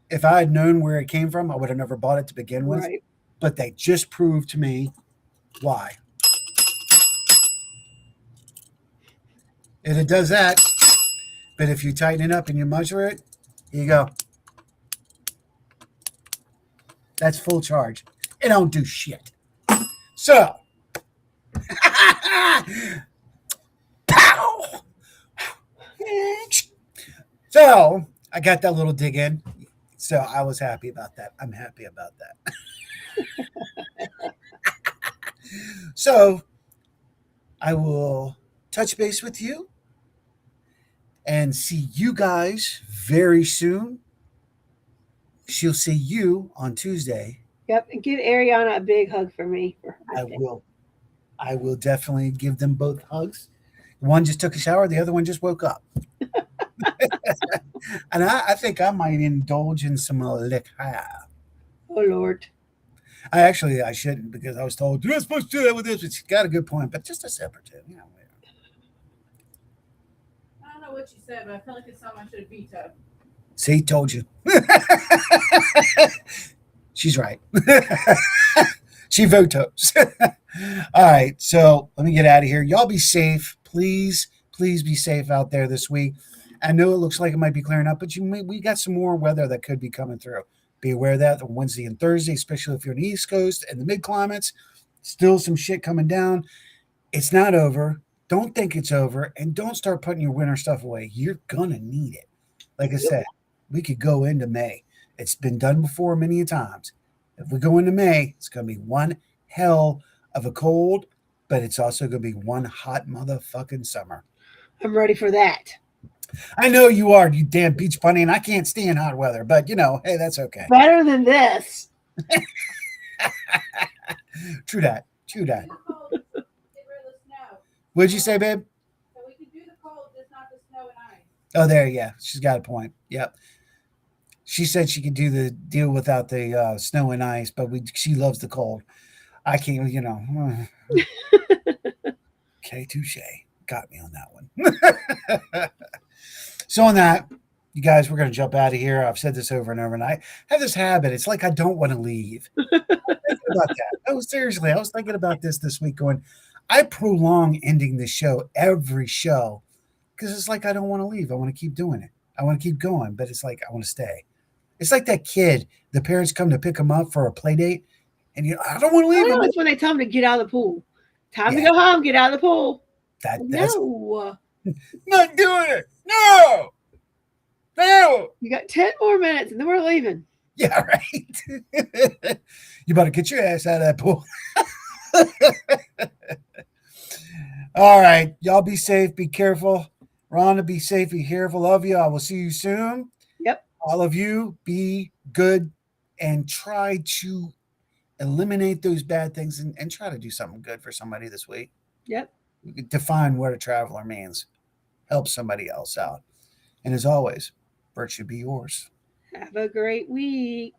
if I had known where it came from, I would have never bought it to begin with. Right. But they just proved to me why. And it does that, but if you tighten it up and you measure it, here you go. That's full charge. It don't do shit. So, pow! So, I got that little dig in. So, I was happy about that. I'm happy about that. So, I will touch base with you and see you guys very soon. She'll see you on Tuesday. Yep. And give Ariana a big hug for me. For her I birthday. will. I will definitely give them both hugs. One just took a shower. The other one just woke up. And I think I might indulge in some liquor. Oh, Lord. I shouldn't, because I was told, you're not supposed to do that with this. But she's got a good point, but just a sip or two. You know, I don't know what you said, but I feel like it's something I should have vetoed. see, told you. She's right. She votos. All right, so let me get out of here. Y'all be safe. Please be safe out there this week. I know it looks like it might be clearing up, but we got some more weather that could be coming through. Be aware of that on Wednesday and Thursday, especially if you're on the East Coast and the mid climates. Still some shit coming down. It's not over. Don't think it's over, and don't start putting your winter stuff away. You're gonna need it. Like I said, we could go into May. It's been done before many times. If we go into May, it's going to be one hell of a cold, but it's also going to be one hot motherfucking summer. I'm ready for that. I know you are, you damn beach bunny, and I can't stand hot weather, but you know, hey, that's okay. Better than this. True that. True that. The cold, get rid of the snow. What'd you say, babe? So we can do the cold, just not the snow and ice. Oh, there, yeah. She's got a point. Yep. She said she could do the deal without the snow and ice, but she loves the cold. I can't, you know. Okay, touche. Got me on that one. So on that, you guys, we're going to jump out of here. I've said this over and over, and I have this habit. It's like I don't want to leave. I was thinking about that. Oh, seriously, I was thinking about this week going, I prolong ending the show, every show, because it's like I don't want to leave. I want to keep doing it. I want to keep going, but it's like I want to stay. It's like that kid. The parents come to pick him up for a play date, and I don't want to leave. It's when they tell them to get out of the pool. Time to go home. Get out of the pool. That's No. not doing it. No. You got 10 more minutes, and then we're leaving. Yeah, right. You better get your ass out of that pool. All right. Y'all be safe. Be careful. Rhonda, be safe. Be careful. Love you. I will see you soon. Yep. All of you, be good and try to eliminate those bad things and try to do something good for somebody this week. Yep. Define what a traveler means. Help somebody else out. And as always, virtue be yours. Have a great week.